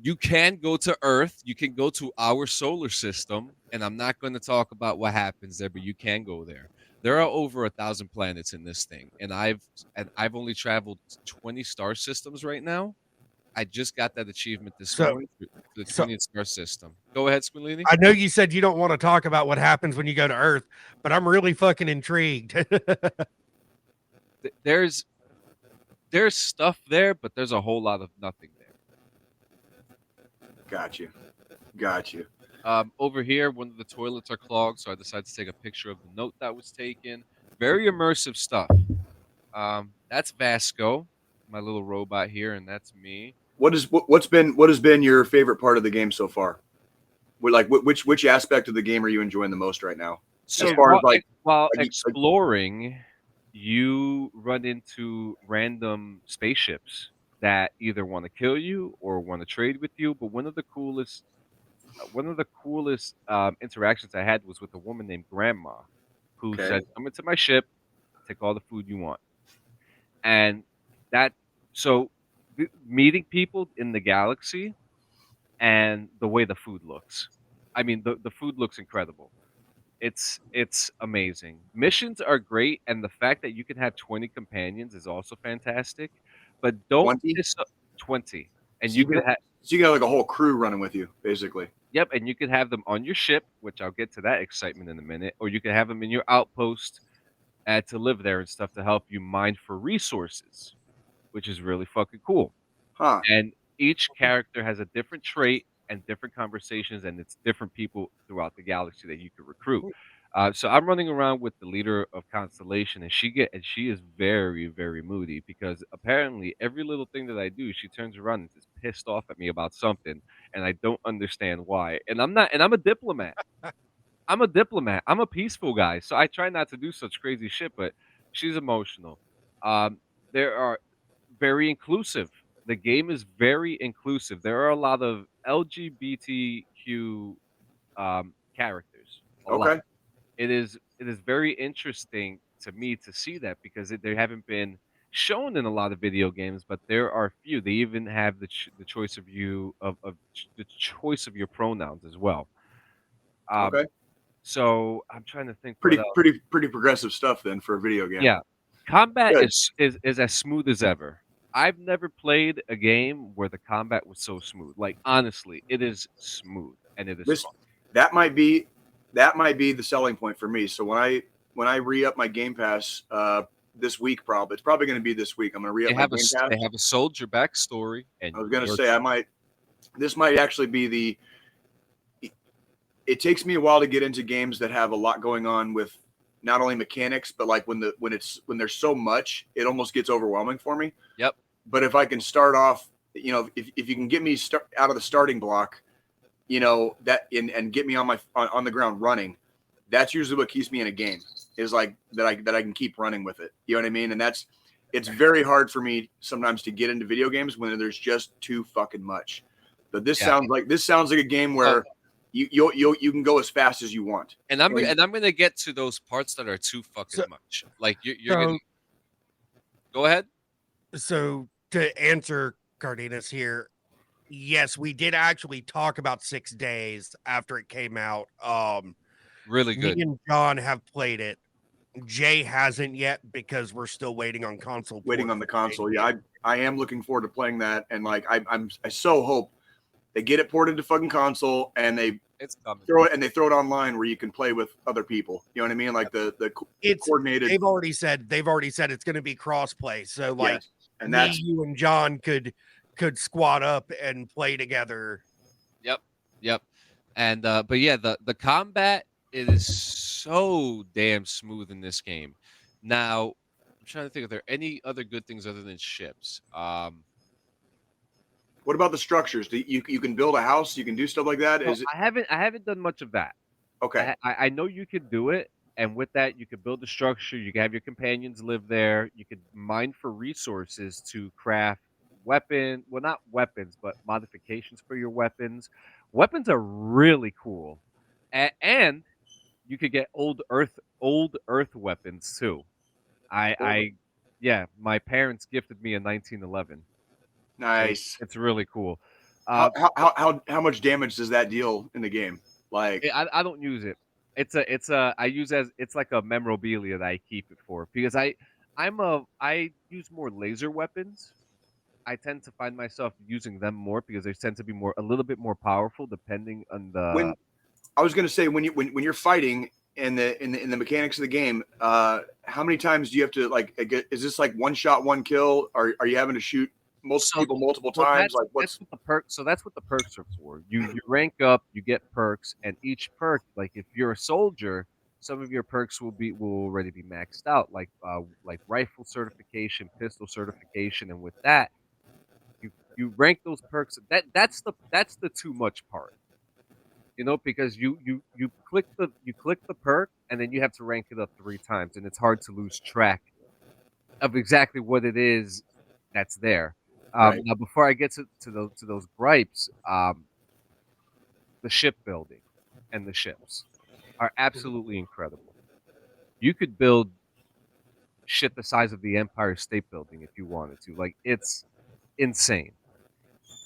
You can go to Earth. You can go to our solar system, and I'm not going to talk about what happens there, but you can go there. There are over 1,000 planets in this thing, and I've only traveled 20 star systems right now. I just got that achievement this morning for the 20th star system. Go ahead, Squilini.
I know you said you don't want to talk about what happens when you go to Earth, but I'm really fucking intrigued.
There's stuff there, but there's a whole lot of nothing there.
Got you.
Over here, one of the toilets are clogged, so I decided to take a picture of the note that was taken. Very immersive stuff. That's Vasco, my little robot here, and that's me.
What has been your favorite part of the game so far? Which aspect of the game are you enjoying the most right now?
So
as far as
while exploring, you run into random spaceships that either want to kill you or want to trade with you. But one of the coolest interactions I had was with a woman named Grandma, who said, "Come into my ship, take all the food you want." And meeting people in the galaxy and the way the food looks. I mean, the food looks incredible. It's amazing. Missions are great, and the fact that you can have 20 companions is also fantastic. But don't 20, and
so you can have like a whole crew running with you, basically.
Yep, and you can have them on your ship, which I'll get to that excitement in a minute, or you can have them in your outpost to live there and stuff to help you mine for resources, which is really fucking cool.
Huh.
And each character has a different trait and different conversations, and it's different people throughout the galaxy that you can recruit. So I'm running around with the leader of Constellation, and she is very, very moody because apparently every little thing that I do, she turns around and is pissed off at me about something, and I don't understand why. And I'm a diplomat. I'm a peaceful guy, so I try not to do such crazy shit. But she's emotional. There are very inclusive. The game is very inclusive. There are a lot of LGBTQ characters.
Okay.
It is very interesting to me to see that because they haven't been shown in a lot of video games, but there are few. They even have the choice of the choice of your pronouns as well.
Okay.
So I'm trying to think.
Pretty progressive stuff then for a video game.
Yeah, combat is as smooth as ever. I've never played a game where the combat was so smooth. Like honestly, it is smooth and it is fun.
That might be the selling point for me. So when I re-up my Game Pass this week, it's probably going to be this week. I'm going to re-up my Game Pass.
They have a soldier backstory, and
I was going to say this might actually be it takes me a while to get into games that have a lot going on with not only mechanics, but like when there's so much, it almost gets overwhelming for me.
Yep.
But if I can start off, if you can get me out of the starting block, and get me on the ground running, that's usually what keeps me in a game. Is like that I can keep running with it. You know what I mean? And it's very hard for me sometimes to get into video games when there's just too fucking much. But this sounds like a game where you can go as fast as you want.
And I'm gonna get to those parts that are too fucking much. Like you're gonna go ahead.
So to answer Cardenas here, yes, we did actually talk about 6 days after it came out.
Really good.
Me and John have played it. Jay hasn't yet because we're still waiting on console.
Waiting on the console. Yeah, I am looking forward to playing that, and like I so hope they get it ported to fucking console and they throw it online where you can play with other people. You know what I mean? Like it's coordinated.
They've already said it's going to be crossplay. So like, yes. And that's you and John could squat up and play together.
Yep. And but yeah, the combat is so damn smooth in this game. Now, I'm trying to think if there are any other good things other than ships.
What about the structures? You can build a house, you can do stuff like that?
No, I haven't done much of that.
Okay.
I know you could do it, and with that you could build a structure, you can have your companions live there, you could mine for resources to craft not weapons, but modifications for your weapons. Weapons are really cool. And you could get old earth weapons too. My parents gifted me a 1911.
Nice.
It's really cool.
How much damage does that deal in the game? Like
I don't use it. It's like a memorabilia that I keep it for because I use more laser weapons. I tend to find myself using them more because they tend to be a little bit more powerful depending on the.
I was going to say when you're fighting in the mechanics of the game, how many times do you have to like? Is this like one shot, one kill? Or are you having to shoot multiple times?
That's what the perks. So that's what the perks are for. You rank up, you get perks, and each perk, like if you're a soldier, some of your perks will already be maxed out, like rifle certification, pistol certification, and with that, you rank those perks. That's the too much part. Because you click the perk and then you have to rank it up 3 times, and it's hard to lose track of exactly what it is that's there.
Right.
Now, before I get to those gripes, the shipbuilding and the ships are absolutely incredible. You could build shit the size of the Empire State Building if you wanted to. Like, it's insane.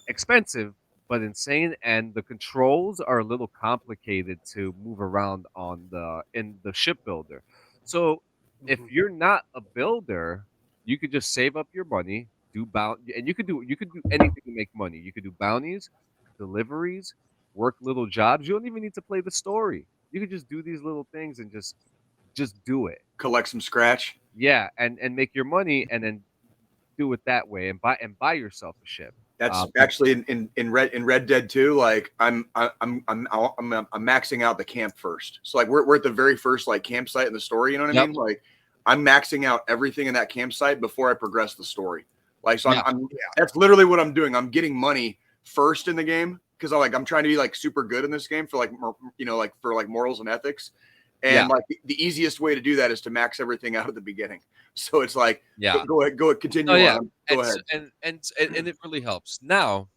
Expensive, but insane, and the controls are a little complicated to move around in the shipbuilder. So if you're not a builder, you could just save up your money, do bounty, and you could do anything to make money. You could do bounties, deliveries, work little jobs. You don't even need to play the story. You could just do these little things and just do it.
Collect some scratch.
Yeah, and make your money, and then do it that way, and buy yourself a ship.
That's actually in Red Dead 2. Like I'm maxing out the camp first. So like we're at the very first like campsite in the story. You know what I mean? Like I'm maxing out everything in that campsite before I progress the story. Like so, that's literally what I'm doing. I'm getting money first in the game because I'm trying to be like super good in this game for like for like morals and ethics. And like the easiest way to do that is to max everything out at the beginning. So it's like, go ahead, continue. On. Go ahead.
And it really helps. Now,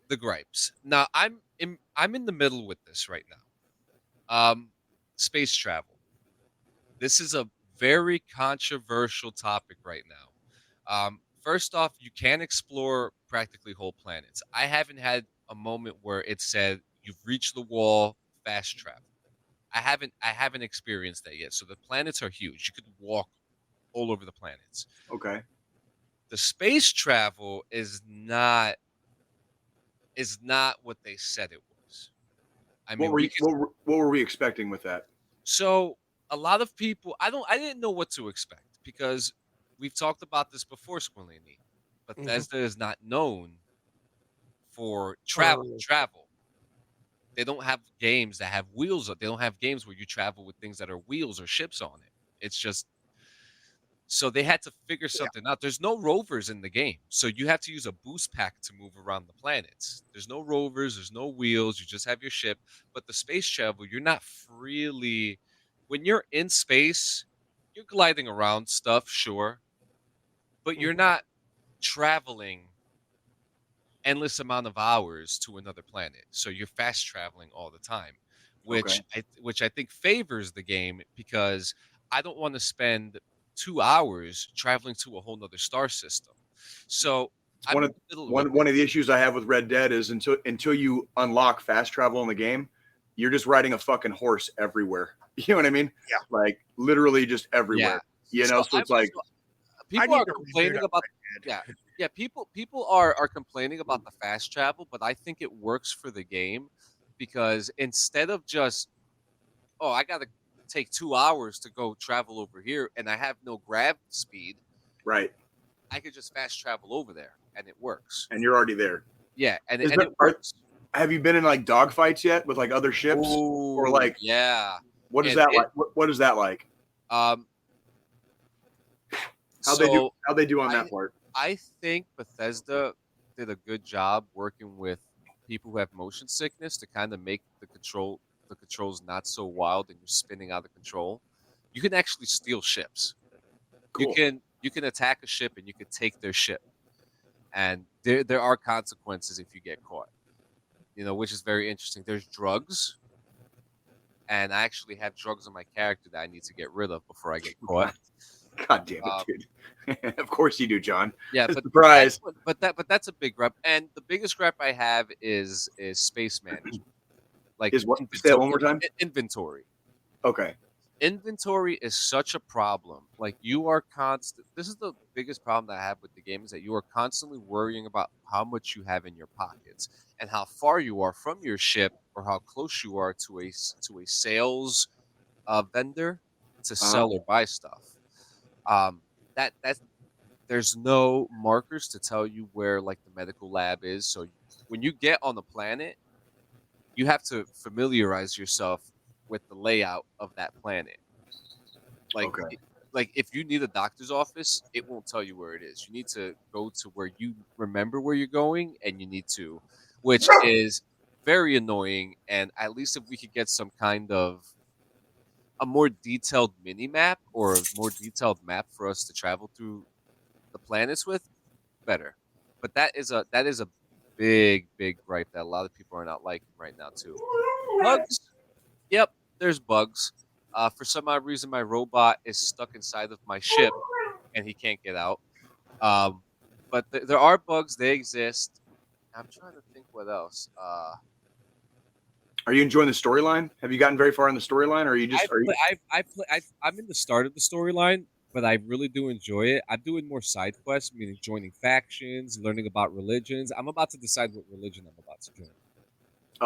the gripes. Now I'm in the middle with this right now. Space travel. This is a very controversial topic right now. First off, you can explore practically whole planets. I haven't had a moment where it said you've reached the wall. Fast travel. I haven't experienced that yet. So the planets are huge. You could walk all over the planets.
Okay.
The space travel is not what they said it was. I mean,
what were we expecting with that?
So a lot of people, I didn't know what to expect because we've talked about this before, Squillini. Bethesda is not known for travel. They don't have games that have wheels. They don't have games where you travel with things that are wheels or ships on it. It's just so they had to figure something out. There's no rovers in the game, so you have to use a boost pack to move around the planets. There's no rovers. There's no wheels. You just have your ship. But the space travel, you're not freely. When you're in space, you're gliding around stuff, sure, but you're not traveling endless amount of hours to another planet. So you're fast traveling all the time, which I think favors the game because I don't want to spend 2 hours traveling to a whole nother star system. So I'm in the middle with
one of the issues I have with Red Dead is until you unlock fast travel in the game, you're just riding a fucking horse everywhere. You know what I mean?
Yeah.
Like literally just everywhere.
Yeah.
You know, so it's like
people are complaining about people are complaining about the fast travel, but I think it works for the game because instead of just I gotta take 2 hours to go travel over here and I have no grav speed,
right.
I could just fast travel over there and it works.
And you're already there.
Yeah, and it works.
Have you been in like dogfights yet with like other ships?
Ooh,
or like What is that like? What is that like? How'd they do on that part?
I think Bethesda did a good job working with people who have motion sickness to kind of make the controls not so wild and you're spinning out of control. You can actually steal ships.
Cool.
You can attack a ship and you can take their ship. And there are consequences if you get caught. You know, which is very interesting. There's drugs. And I actually have drugs on my character that I need to get rid of before I get caught.
God damn it, dude! Of course you do, John.
Yeah,
surprise.
But that's a big grep, and the biggest grep I have is space management. Like
is what? Say that one more time.
Inventory.
Okay.
Inventory is such a problem. Like you are constant. This is the biggest problem that I have with the game is that you are constantly worrying about how much you have in your pockets and how far you are from your ship or how close you are to a sales vendor to sell or buy stuff. That there's no markers to tell you where like the medical lab is. So when you get on the planet, you have to familiarize yourself with the layout of that planet. Like, like if you need a doctor's office, it won't tell you where it is. You need to go to where you remember where you're going, and you need to, which is very annoying. And at least if we could get some kind of a more detailed mini map or a more detailed map for us to travel through the planets with, better. But that is a big gripe that a lot of people are not liking right now too. Bugs, yep, there's bugs. For some odd reason, my robot is stuck inside of my ship and he can't get out. But there are bugs; they exist. I'm trying to think what else.
Are you enjoying the storyline? Have you gotten very far in the storyline, or are you just?
I'm in the start of the storyline, but I really do enjoy it. I'm doing more side quests, meaning joining factions, learning about religions. I'm about to decide what religion I'm about to join.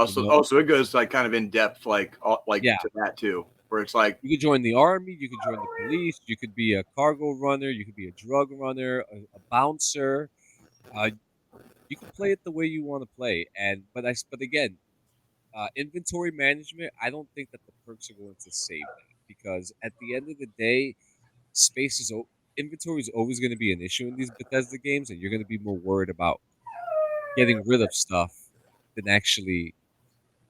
So it goes like kind of in depth, to that too, where it's like
you could join the army, you could join the police, you could be a cargo runner, you could be a drug runner, a bouncer. You can play it the way you want to play, but again. Inventory management, I don't think that the perks are going to save that because at the end of the day, inventory is always going to be an issue in these Bethesda games, and you're going to be more worried about getting rid of stuff than actually,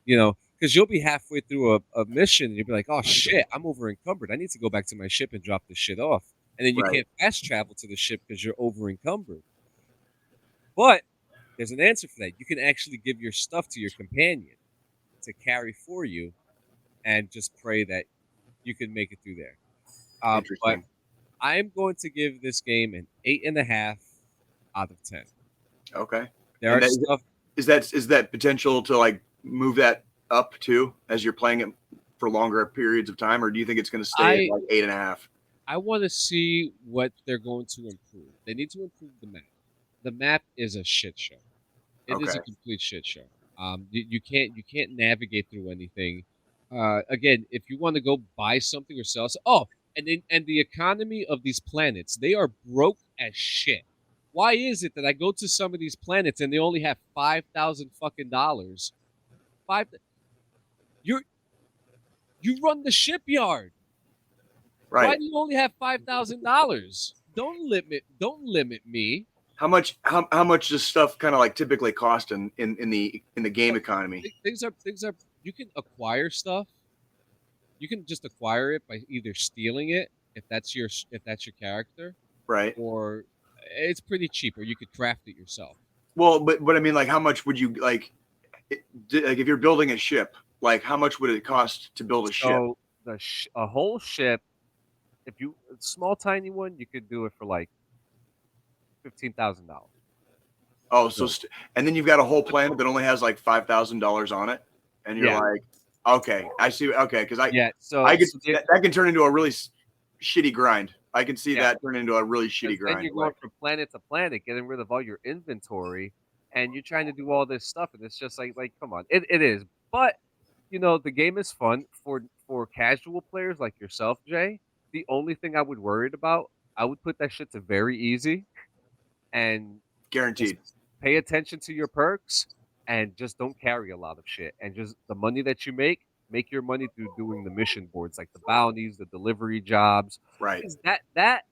because you'll be halfway through a mission and you'll be like, oh shit, I'm over encumbered. I need to go back to my ship and drop this shit off. And then you can't fast travel to the ship because you're over encumbered. But there's an answer for that. You can actually give your stuff to your companion to carry for you and just pray that you can make it through there. But I am going to give this game an 8.5 out of 10.
Okay. Is that potential to like move that up too as you're playing it for longer periods of time, or do you think it's going to stay at like 8.5?
I want to see what they're going to improve. They need to improve the map. The map is a shit show. It is a complete shit show. You can't navigate through anything. Again, if you want to go buy something or sell, and the economy of these planets, they are broke as shit. Why is it that I go to some of these planets and they only have $5,000 fucking dollars? You run the shipyard, right? Why do you only have $5,000? Don't limit me.
How much does stuff kind of like typically cost in the game economy?
Things are you can acquire stuff. You can just acquire it by either stealing it if that's your character,
right?
Or it's pretty cheap, or you could craft it yourself.
Well, but I mean, like, how much would you like if you're building a ship? Like, how much would it cost to build a ship?
So a whole ship, if you a small tiny one, you could do it for like $15,000.
Oh, so and then you've got a whole planet that only has like $5,000 on it, and you're like, okay, I see. Okay, because that can turn into a really shitty grind. I can see that turn into a really shitty grind.
Then you're going from planet to planet, getting rid of all your inventory, and you're trying to do all this stuff, and it's just like come on, it is. But the game is fun for casual players like yourself, Jay. The only thing I would worry about, I would put that shit to very easy, and
guaranteed.
Pay attention to your perks, and just don't carry a lot of shit. And just the money that you make your money through doing the mission boards, like the bounties, the delivery jobs.
Right.
That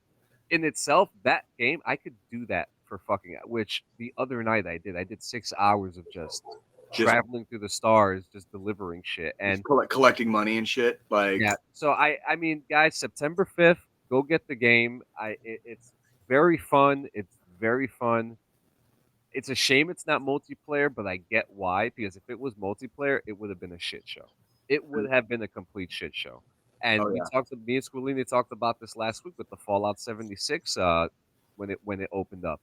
in itself, that game, I could do that for fucking. Which the other night I did 6 hours of just traveling through the stars, just delivering shit and
collecting money and shit. Like,
yeah. So I mean, guys, September 5th, go get the game. It's very fun. It's very fun. It's a shame it's not multiplayer, but I get why. Because if it was multiplayer, it would have been a shit show. It would have been a complete shit show. And me and Squillini talked about this last week with the Fallout 76 when it opened up.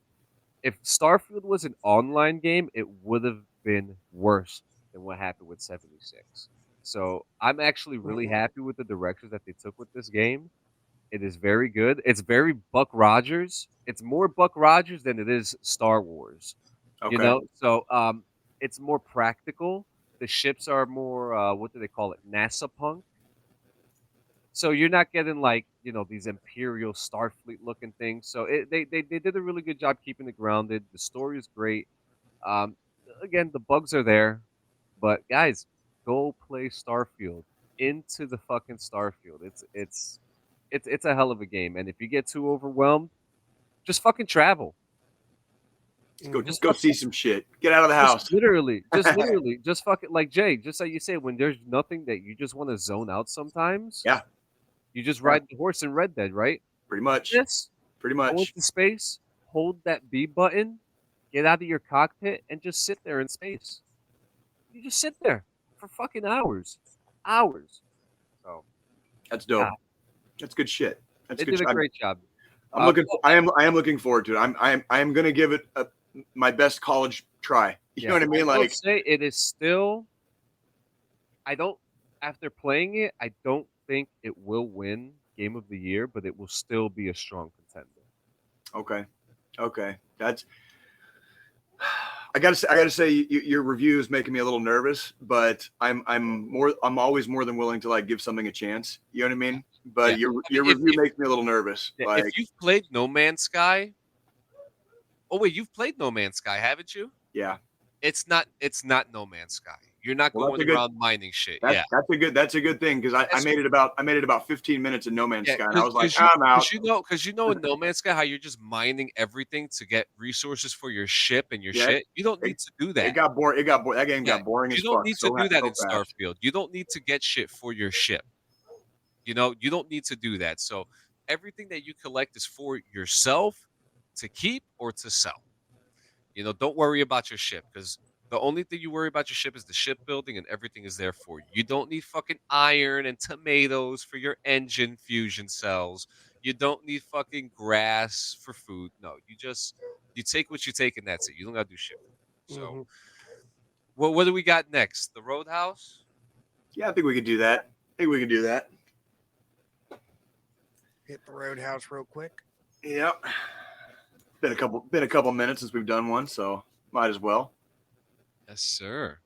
If Starfield was an online game, it would have been worse than what happened with 76. So I'm actually really happy with the directions that they took with this game. It is very good. It's very Buck Rogers. It's more Buck Rogers than it is Star Wars.
Okay.
So it's more practical. The ships are more what do they call it? NASA punk. So you're not getting like these Imperial Starfleet looking things. So they did a really good job keeping it grounded. The story is great. Again, the bugs are there, but guys, go play Starfield. Into the fucking Starfield. It's a hell of a game, and if you get too overwhelmed, just fucking travel.
Go see some shit. Get out of the house.
Literally, just fucking like Jay. Just like you say, when there's nothing that you just want to zone out sometimes.
Yeah.
You just ride the horse in Red Dead, right?
Pretty much.
Yes.
Pretty much.
Go into space, hold that B button, get out of your cockpit, and just sit there in space. You just sit there for fucking hours. So.
That's dope. That's good shit. That's good.
They did a great job.
I am looking forward to it. I am going to give it my best college try. You know what I mean?
I would say it is still. After playing it, I don't think it will win Game of the Year, but it will still be a strong contender.
Okay. That's. I gotta say, your review is making me a little nervous, but I'm always more than willing to like give something a chance. You know what I mean? But your review makes me a little nervous. Like,
if you've played No Man's Sky, you've played No Man's Sky, haven't you?
Yeah.
It's not No Man's Sky. You're not going around mining shit.
That's a good thing because I made it about 15 minutes in No Man's Sky, and I was like, I'm out.
Because in No Man's Sky how you're just mining everything to get resources for your ship and your shit. You don't need to do that.
It got boring. That game got boring.
You don't need to do that in Starfield. You don't need to get shit for your ship. You don't need to do that. So everything that you collect is for yourself to keep or to sell. Don't worry about your ship because the only thing you worry about your ship is the shipbuilding and everything is there for you. You don't need fucking iron and tomatoes for your engine fusion cells. You don't need fucking grass for food. No, you take what you take and that's it. You don't got to do shit. So what do we got next? The Roadhouse?
Yeah, I think we could do that.
Hit the Roadhouse real quick.
Yep. Been a couple minutes since we've done one, so might as well.
Yes, sir.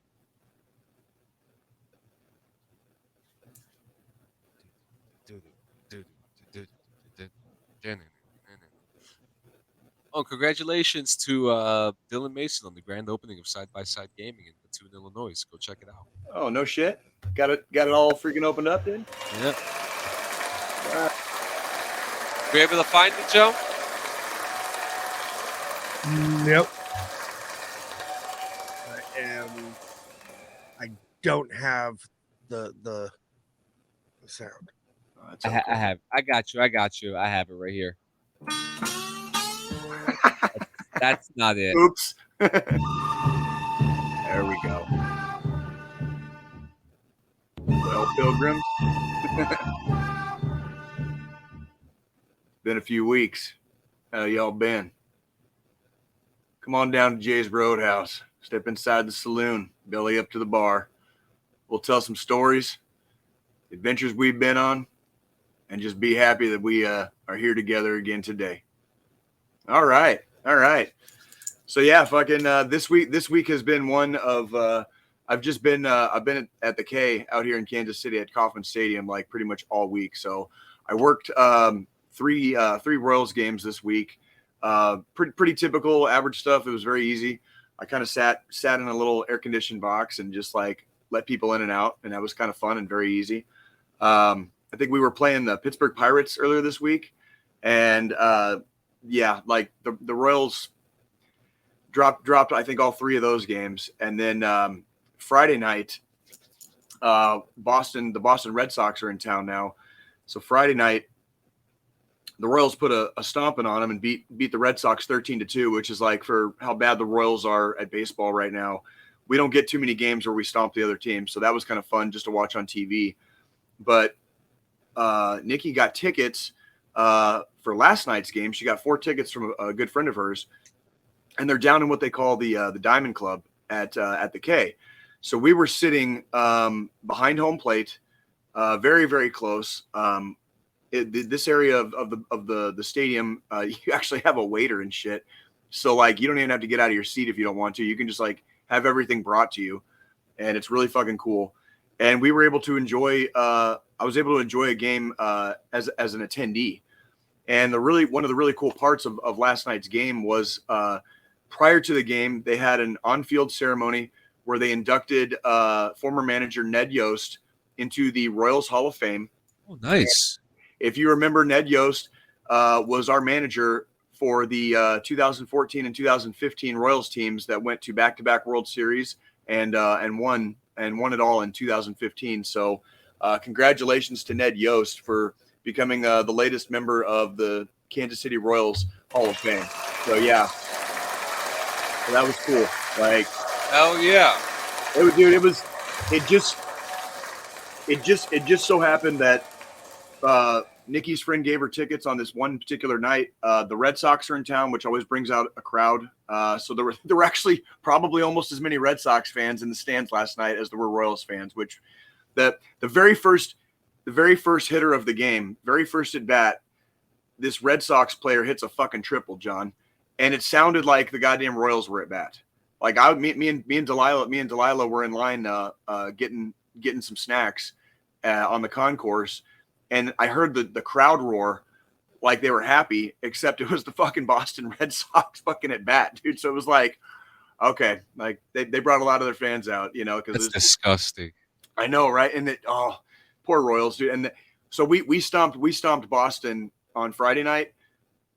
Oh, congratulations to Dylan Mason on the grand opening of Side by Side Gaming in Mattoon, Illinois. Go check it out.
Oh, no shit. Got it all freaking opened up, dude?
Yeah. Were you able to find it, Joe?
Nope. I don't have the sound.
I have. I got you. I have it right here. That's not it.
Oops. There we go. Well, Pilgrims. Been a few weeks. How y'all been? Come on down to Jay's Roadhouse. Step inside the saloon. Belly up to the bar. We'll tell some stories, adventures we've been on, and just be happy that we are here together again today. All right. So yeah, fucking this week has been one of I've been at the K out here in Kansas City at Kauffman Stadium like pretty much all week. So I worked three Royals games this week. Pretty typical average stuff. It was very easy. I kind of sat in a little air conditioned box and just like let people in and out, and that was kind of fun and very easy. I think we were playing the Pittsburgh Pirates earlier this week, and yeah, like the Royals dropped I think all three of those games, and then Friday night, the Boston Red Sox are in town now, so Friday night the Royals put a stomping on them and beat the Red Sox 13-2, which is like for how bad the Royals are at baseball right now. We don't get too many games where we stomp the other team, so that was kind of fun just to watch on TV. But Nikki got tickets for last night's game. She got 4 tickets from a good friend of hers, and they're down in what they call the Diamond Club at the K. So we were sitting behind home plate, very, very close. This area of the stadium, you actually have a waiter and shit. So like you don't even have to get out of your seat if you don't want to. You can just like have everything brought to you, and it's really fucking cool. And we were able to enjoy. I was able to enjoy a game as an attendee. And one of the really cool parts of last night's game was prior to the game, they had an on-field ceremony where they inducted former manager Ned Yost into the Royals Hall of Fame.
Oh, nice.
And if you remember, Ned Yost was our manager for the 2014 and 2015 Royals teams that went to back-to-back World Series and won it all in 2015. So congratulations to Ned Yost for becoming the latest member of the Kansas City Royals Hall of Fame. So yeah, so that was cool. Like,
hell yeah,
it just so happened that Nikki's friend gave her tickets on this one particular night. The Red Sox are in town, which always brings out a crowd. So there were actually probably almost as many Red Sox fans in the stands last night as there were Royals fans. Which the very first hitter of the game, very first at bat, this Red Sox player hits a fucking triple, John, and it sounded like the goddamn Royals were at bat. Like me and Delilah were in line getting some snacks on the concourse. And I heard the crowd roar like they were happy, except it was the fucking Boston Red Sox fucking at bat, dude. So it was like, okay, like they brought a lot of their fans out, you know, because
it's disgusting.
I know, right? And poor Royals, dude. And so we stomped Boston on Friday night.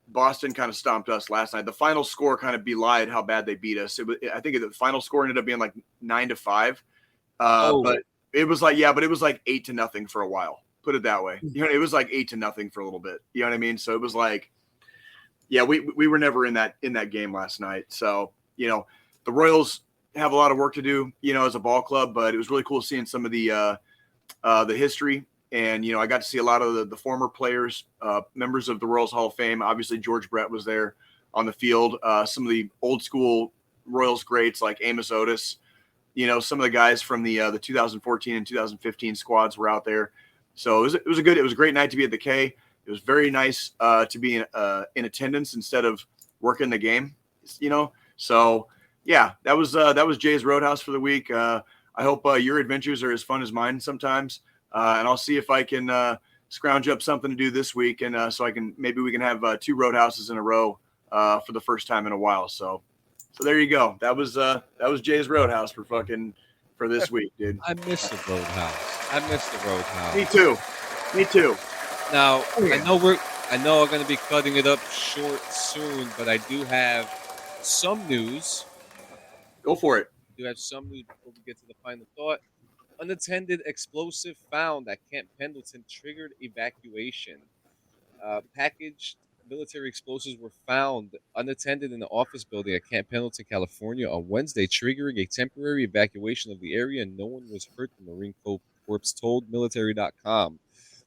Boston kind of stomped us last night. The final score kind of belied how bad they beat us. I think the final score ended up being like 9-5. But it was like 8-0 for a while. Put it that way. You know, it was like 8-0 for a little bit. You know what I mean? So it was like, yeah, we were never in that game last night. So, you know, the Royals have a lot of work to do, you know, as a ball club, but it was really cool seeing some of the history. And, you know, I got to see a lot of the former players, members of the Royals Hall of Fame. Obviously, George Brett was there on the field. Some of the old school Royals greats like Amos Otis, you know, some of the guys from the 2014 and 2015 squads were out there. So it was a great night to be at the K. It was very nice to be in attendance instead of working the game, you know. So yeah, that was Jay's Roadhouse for the week. I hope your adventures are as fun as mine sometimes, and I'll see if I can scrounge up something to do this week, and so maybe we can have 2 Roadhouses in a row for the first time in a while. So there you go. That was Jay's Roadhouse for this week, dude.
I miss the Roadhouse.
Me too.
Now, I know I'm going to be cutting it up short soon, but I do have some news.
Go for it.
I do have some news before we get to the final thought. Unattended explosive found at Camp Pendleton triggered evacuation. Packaged military explosives were found unattended in the office building at Camp Pendleton, California on Wednesday, triggering a temporary evacuation of the area, and no one was hurt, the Marine Corps told military.com.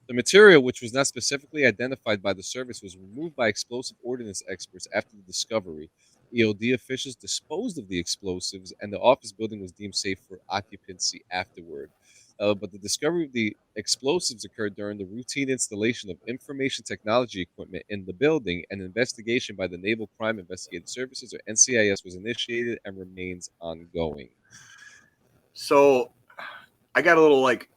The material, which was not specifically identified by the service, was removed by explosive ordnance experts after the discovery. EOD officials disposed of the explosives, and the office building was deemed safe for occupancy afterward. But the discovery of the explosives occurred during the routine installation of information technology equipment in the building. An investigation by the Naval Crime Investigative Services, or NCIS, was initiated and remains ongoing.
So I got a little like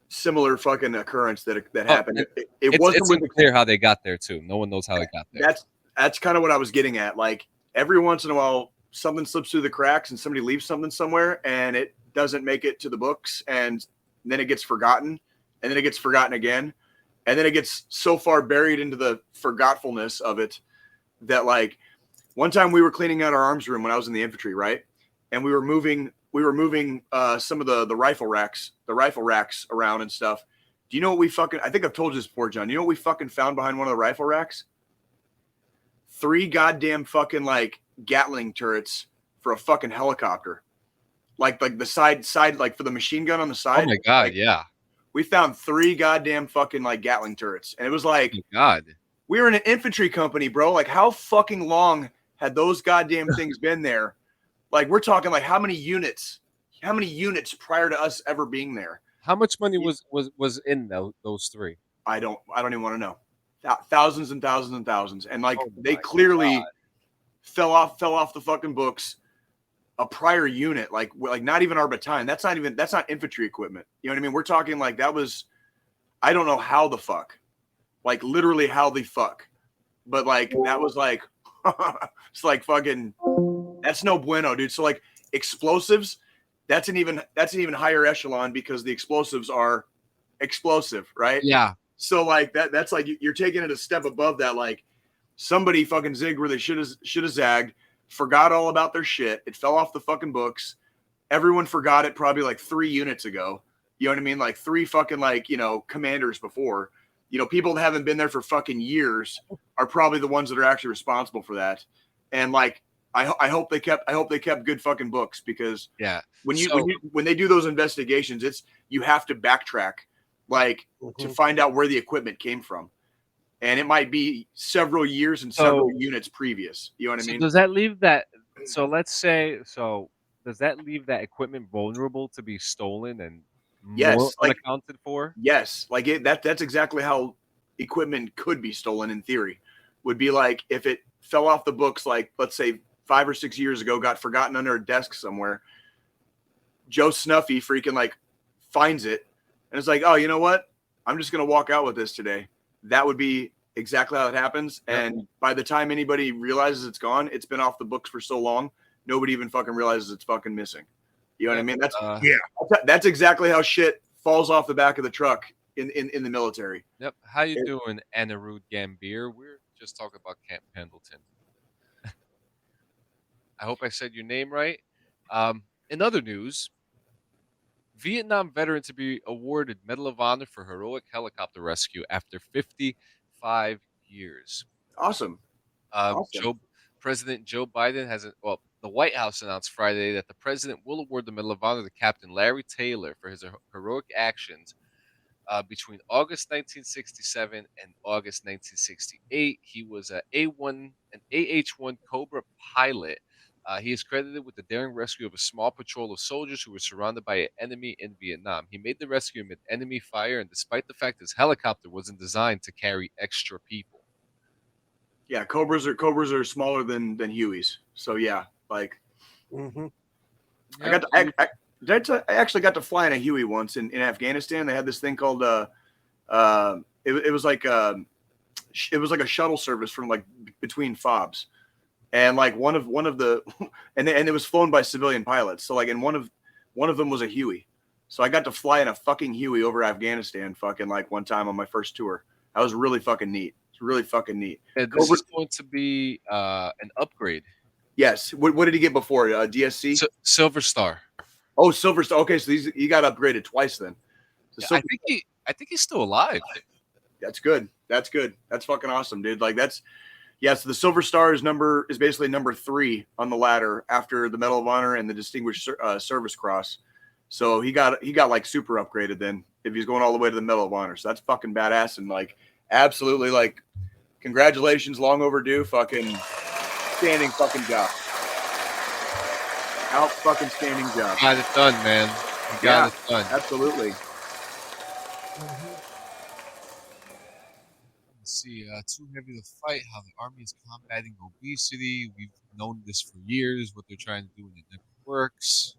similar fucking occurrence that happened. It wasn't
clear how they got there too. No one knows how it got there.
That's kind of what I was getting at. Like every once in a while, something slips through the cracks and somebody leaves something somewhere and it doesn't make it to the books, and then it gets forgotten, and then it gets forgotten again, and then it gets so far buried into the forgetfulness of it that like one time we were cleaning out our arms room when I was in the infantry, right? And we were moving some of the rifle racks around and stuff. Do you know what we fucking, I think I've told you this before, John. You know what we fucking found behind one of the rifle racks? 3 goddamn fucking like Gatling turrets for a fucking helicopter. Like the side, like for the machine gun on the side.
Oh my God,
like,
yeah.
We found 3 goddamn fucking like Gatling turrets. And it was like,
oh my God.
We were in an infantry company, bro. Like how fucking long had those goddamn things been there? Like we're talking like how many units prior to us ever being there?
How much money was in those 3?
I don't even want to know. Thousands and thousands and thousands. And like they clearly fell off the fucking books. A prior unit, like not even our battalion. That's not infantry equipment. You know what I mean? We're talking like that was, I don't know how the fuck, like literally how the fuck, but like that was like, it's like fucking, that's no bueno, dude. So like explosives, that's an even higher echelon because the explosives are explosive, right?
Yeah.
So like that's like you're taking it a step above that. Like somebody fucking zigged where they should have zagged. Forgot all about their shit. It fell off the fucking books. Everyone forgot it probably like 3 units ago. You know what I mean? Like 3 fucking like, you know, commanders before. You know, people that haven't been there for fucking years are probably the ones that are actually responsible for that. And like, I hope they kept good fucking books because when they do those investigations, you have to backtrack like to find out where the equipment came from. And it might be several years and several units previous. You know what I mean?
Does that leave that? So let's say. So does that leave that equipment vulnerable to be stolen and more unaccounted for?
Yes, like that's exactly how equipment could be stolen in theory. Would be like if it fell off the books, like let's say 5 or 6 years ago, got forgotten under a desk somewhere. Joe Snuffy freaking like finds it and it's like, oh, you know what? I'm just gonna walk out with this today. That would be exactly how it happens. And by the time anybody realizes it's gone, it's been off the books for so long, nobody even fucking realizes it's fucking missing. You know what I mean? That's exactly how shit falls off the back of the truck in the military.
Yep. How you doing, Anirudh Gambhir? We're just talking about Camp Pendleton. I hope I said your name right. In other news, Vietnam veteran to be awarded Medal of Honor for heroic helicopter rescue after 55 years.
Awesome.
President Joe Biden the White House announced Friday that the president will award the Medal of Honor to Captain Larry Taylor for his heroic actions between August 1967 and August 1968. He was an AH-1 Cobra pilot. He is credited with the daring rescue of a small patrol of soldiers who were surrounded by an enemy in Vietnam. He made the rescue amid enemy fire, and despite the fact his helicopter wasn't designed to carry extra people.
Yeah, Cobras are smaller than Hueys. So yeah, like I actually got to fly in a Huey once in Afghanistan. They had this thing called it was like a shuttle service from like between FOBs. And like one of the and it was flown by civilian pilots. So like and one of them was a Huey. So I got to fly in a fucking Huey over Afghanistan fucking like one time on my first tour. That was really fucking neat. It's really fucking neat.
Yeah, this is going to be an upgrade.
Yes. What did he get before? DSC?
Silver Star.
Oh, Silver Star. Okay, so he got upgraded twice then.
Yeah, I think he's still alive.
That's good. That's good. That's fucking awesome, dude. Like so the Silver Star is basically number 3 on the ladder after the Medal of Honor and the Distinguished Service Cross. So he got like super upgraded then if he's going all the way to the Medal of Honor. So that's fucking badass and like absolutely like congratulations, long overdue, fucking standing fucking job. Out fucking standing job.
Got it done, man. You got it done.
Absolutely.
Let's see, too heavy to fight, how the Army is combating obesity. We've known this for years, what they're trying to do and it never works.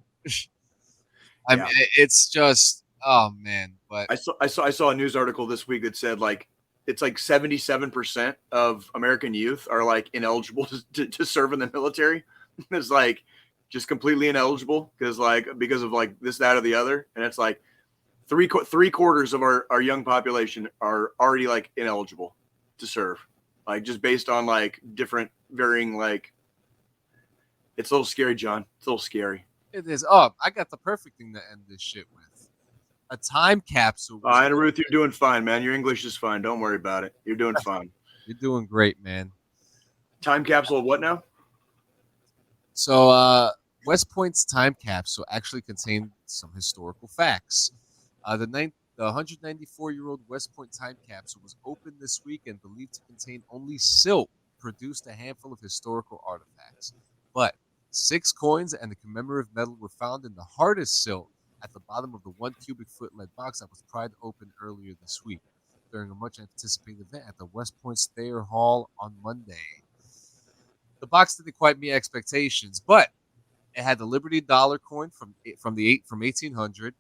I mean, it's just, oh man. But
I saw a news article this week that said like it's like 77% of American youth are like ineligible to serve in the military. It's like just completely ineligible because of like this, that, or the other. And it's like three quarters of our young population are already like ineligible to serve, like just based on like different varying, like it's a little scary, John. It's a little scary.
It is. Oh, I got the perfect thing to end this shit with. A time capsule.
Anna Ruth, you're doing fine, man. Your English is fine. Don't worry about it. You're doing fine.
You're doing great, man.
Time capsule of what now?
So West Point's time capsule actually contained some historical facts. The 194-year-old West Point time capsule was opened this week and believed to contain only silt, produced a handful of historical artifacts. But 6 coins and a commemorative medal were found in the hardest silt at the bottom of the 1 cubic foot lead box that was pried open earlier this week during a much anticipated event at the West Point Thayer Hall on Monday. The box didn't quite meet expectations, but it had the Liberty dollar coin from 1800,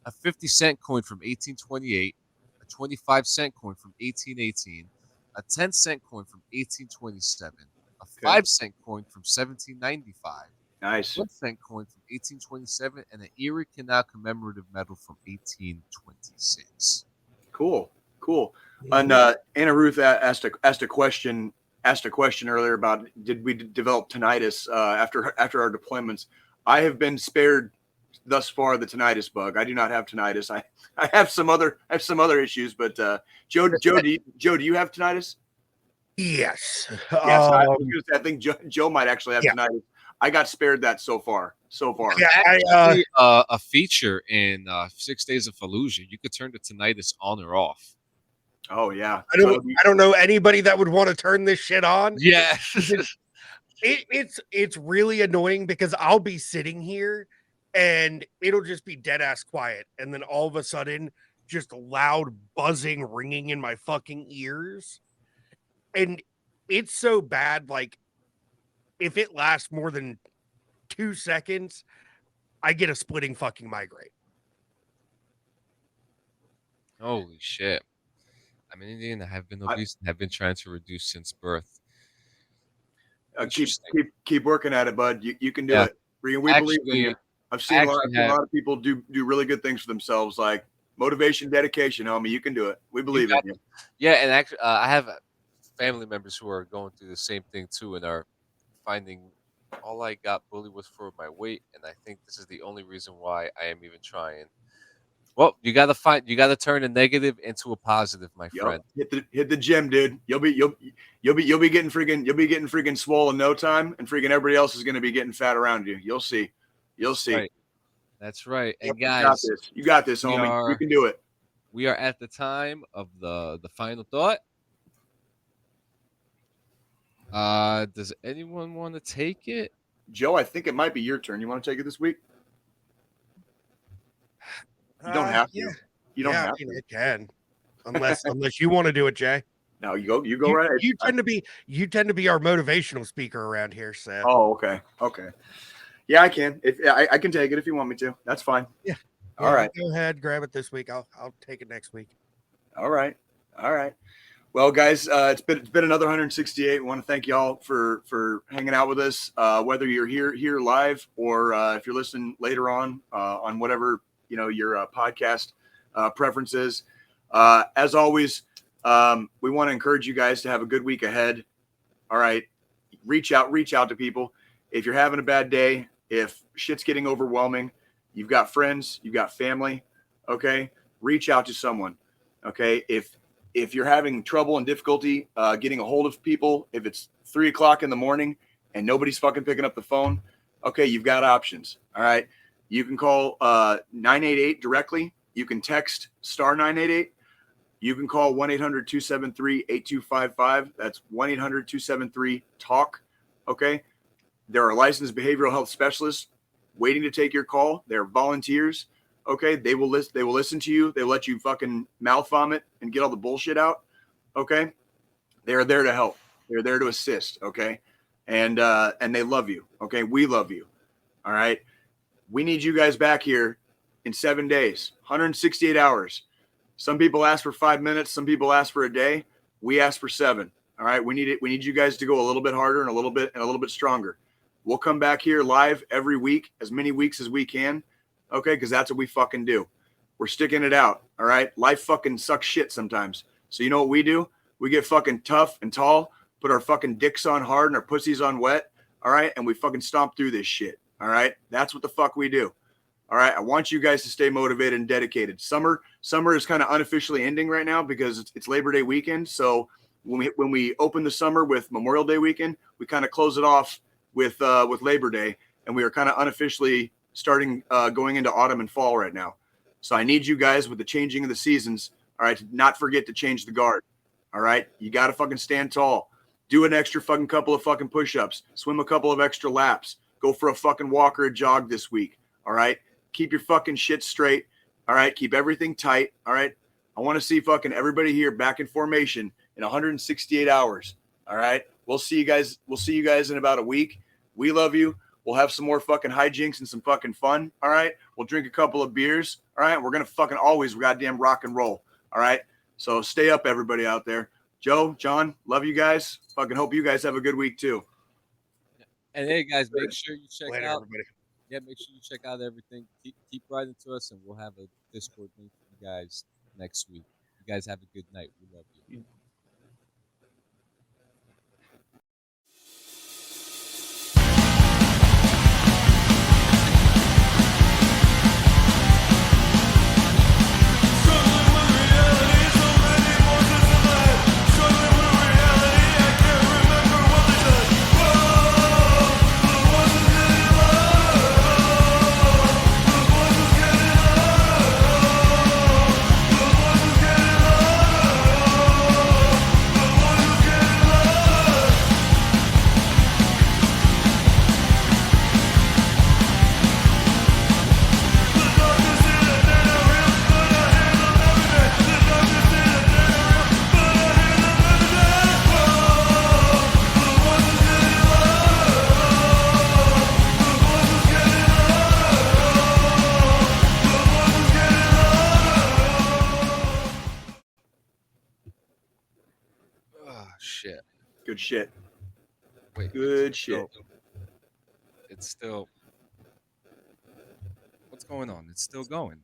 a 50-cent coin from 1828, a 25-cent coin from 1818, a 10-cent coin from 1827, a 5-cent coin from 1795,
nice,
1-cent coin from 1827, and an Erie Canal commemorative medal from 1826.
Cool. And Anna Ruth asked a question earlier about did we develop tinnitus after our deployments. I have been spared thus far the tinnitus bug. I do not have tinnitus. I have some other issues, but Joe, do you have tinnitus?
Yes.
Yes, I think Joe might actually have tinnitus. I got spared that so far.
Yeah, a feature in 6 Days of Fallujah. You could turn the tinnitus on or off.
Oh yeah.
I don't know anybody that would want to turn this shit on.
Yeah.
It's really annoying because I'll be sitting here and it'll just be dead ass quiet, and then all of a sudden just loud buzzing ringing in my fucking ears. And it's so bad, like if it lasts more than 2 seconds, I get a splitting fucking migraine.
Holy shit. I'm an Indian. I have been obese and have been trying to reduce since birth.
Keep working at it, bud. You can do it. We believe in you. I've seen a lot of people do really good things for themselves, like motivation, dedication, homie. You can do it. We believe in you.
Yeah, and actually, I have family members who are going through the same thing too, and are finding all I got bullied was for my weight, and I think this is the only reason why I am even trying. Well, you gotta turn a negative into a positive, my friend.
Hit the gym, dude. You'll be getting freaking swole in no time, and freaking everybody else is gonna be getting fat around you. You'll see.
Right. That's right. And guys,
you got this, homie. You can do it.
We are at the time of the final thought. Does anyone want to take it?
Joe, I think it might be your turn. You want to take it this week? You don't have to. You don't have to.
It can, unless you want to do it, Jay.
No, you go right.
You tend to be our motivational speaker around here, so.
Oh, okay. Yeah, I can. I can take it if you want me to. That's fine.
Yeah.
All right.
Go ahead, grab it this week. I'll take it next week.
All right. Well, guys, it's been another 168. I want to thank y'all for hanging out with us. Whether you're here live or if you're listening later on whatever your podcast preferences. As always, we want to encourage you guys to have a good week ahead. All right, reach out to people. If you're having a bad day, if shit's getting overwhelming, you've got friends, you've got family. Okay, reach out to someone. Okay, if if you're having trouble and difficulty getting a hold of people, if it's 3 o'clock in the morning and nobody's fucking picking up the phone, okay, you've got options. All right. You can call 988 directly. You can text star 988. You can call 1-800-273-8255. That's 1-800-273-TALK. Okay. There are licensed behavioral health specialists waiting to take your call. They're volunteers. Okay. They will listen to you. They'll let you fucking mouth vomit and get all the bullshit out. Okay. They're there to help. They're there to assist. Okay. And they love you. Okay. We love you. All right. We need you guys back here in 7 days, 168 hours. Some people ask for 5 minutes. Some people ask for a day. We ask for 7. All right. We need it. We need you guys to go a little bit harder and a little bit stronger. We'll come back here live every week, as many weeks as we can. Okay. Cause that's what we fucking do. We're sticking it out. All right. Life fucking sucks shit sometimes. So you know what we do? We get fucking tough and tall, put our fucking dicks on hard and our pussies on wet. All right. And we fucking stomp through this shit. All right. That's what the fuck we do. All right. I want you guys to stay motivated and dedicated. Summer is kind of unofficially ending right now because it's Labor Day weekend. So when we open the summer with Memorial Day weekend, we kind of close it off with Labor Day, and we are kind of unofficially starting going into autumn and fall right now. So I need you guys with the changing of the seasons. All right. To not forget to change the guard. All right. You got to fucking stand tall. Do an extra fucking couple of fucking push-ups. Swim a couple of extra laps. Go for a fucking walk or a jog this week. All right. Keep your fucking shit straight. All right. Keep everything tight. All right. I want to see fucking everybody here back in formation in 168 hours. All right. We'll see you guys. We'll see you guys in about a week. We love you. We'll have some more fucking hijinks and some fucking fun. All right. We'll drink a couple of beers. All right. We're going to fucking always goddamn rock and roll. All right. So stay up, everybody out there. Joe, John, love you guys. Fucking hope you guys have a good week too.
And hey, guys, make sure you check
Later,
out.
everybody.
Yeah, make sure you check out everything. Keep writing to us, and we'll have a Discord link for you guys next week. You guys have a good night. We love you. Shit.
Good shit.
Wait.
Good shit.
It's still. What's going on? It's still going.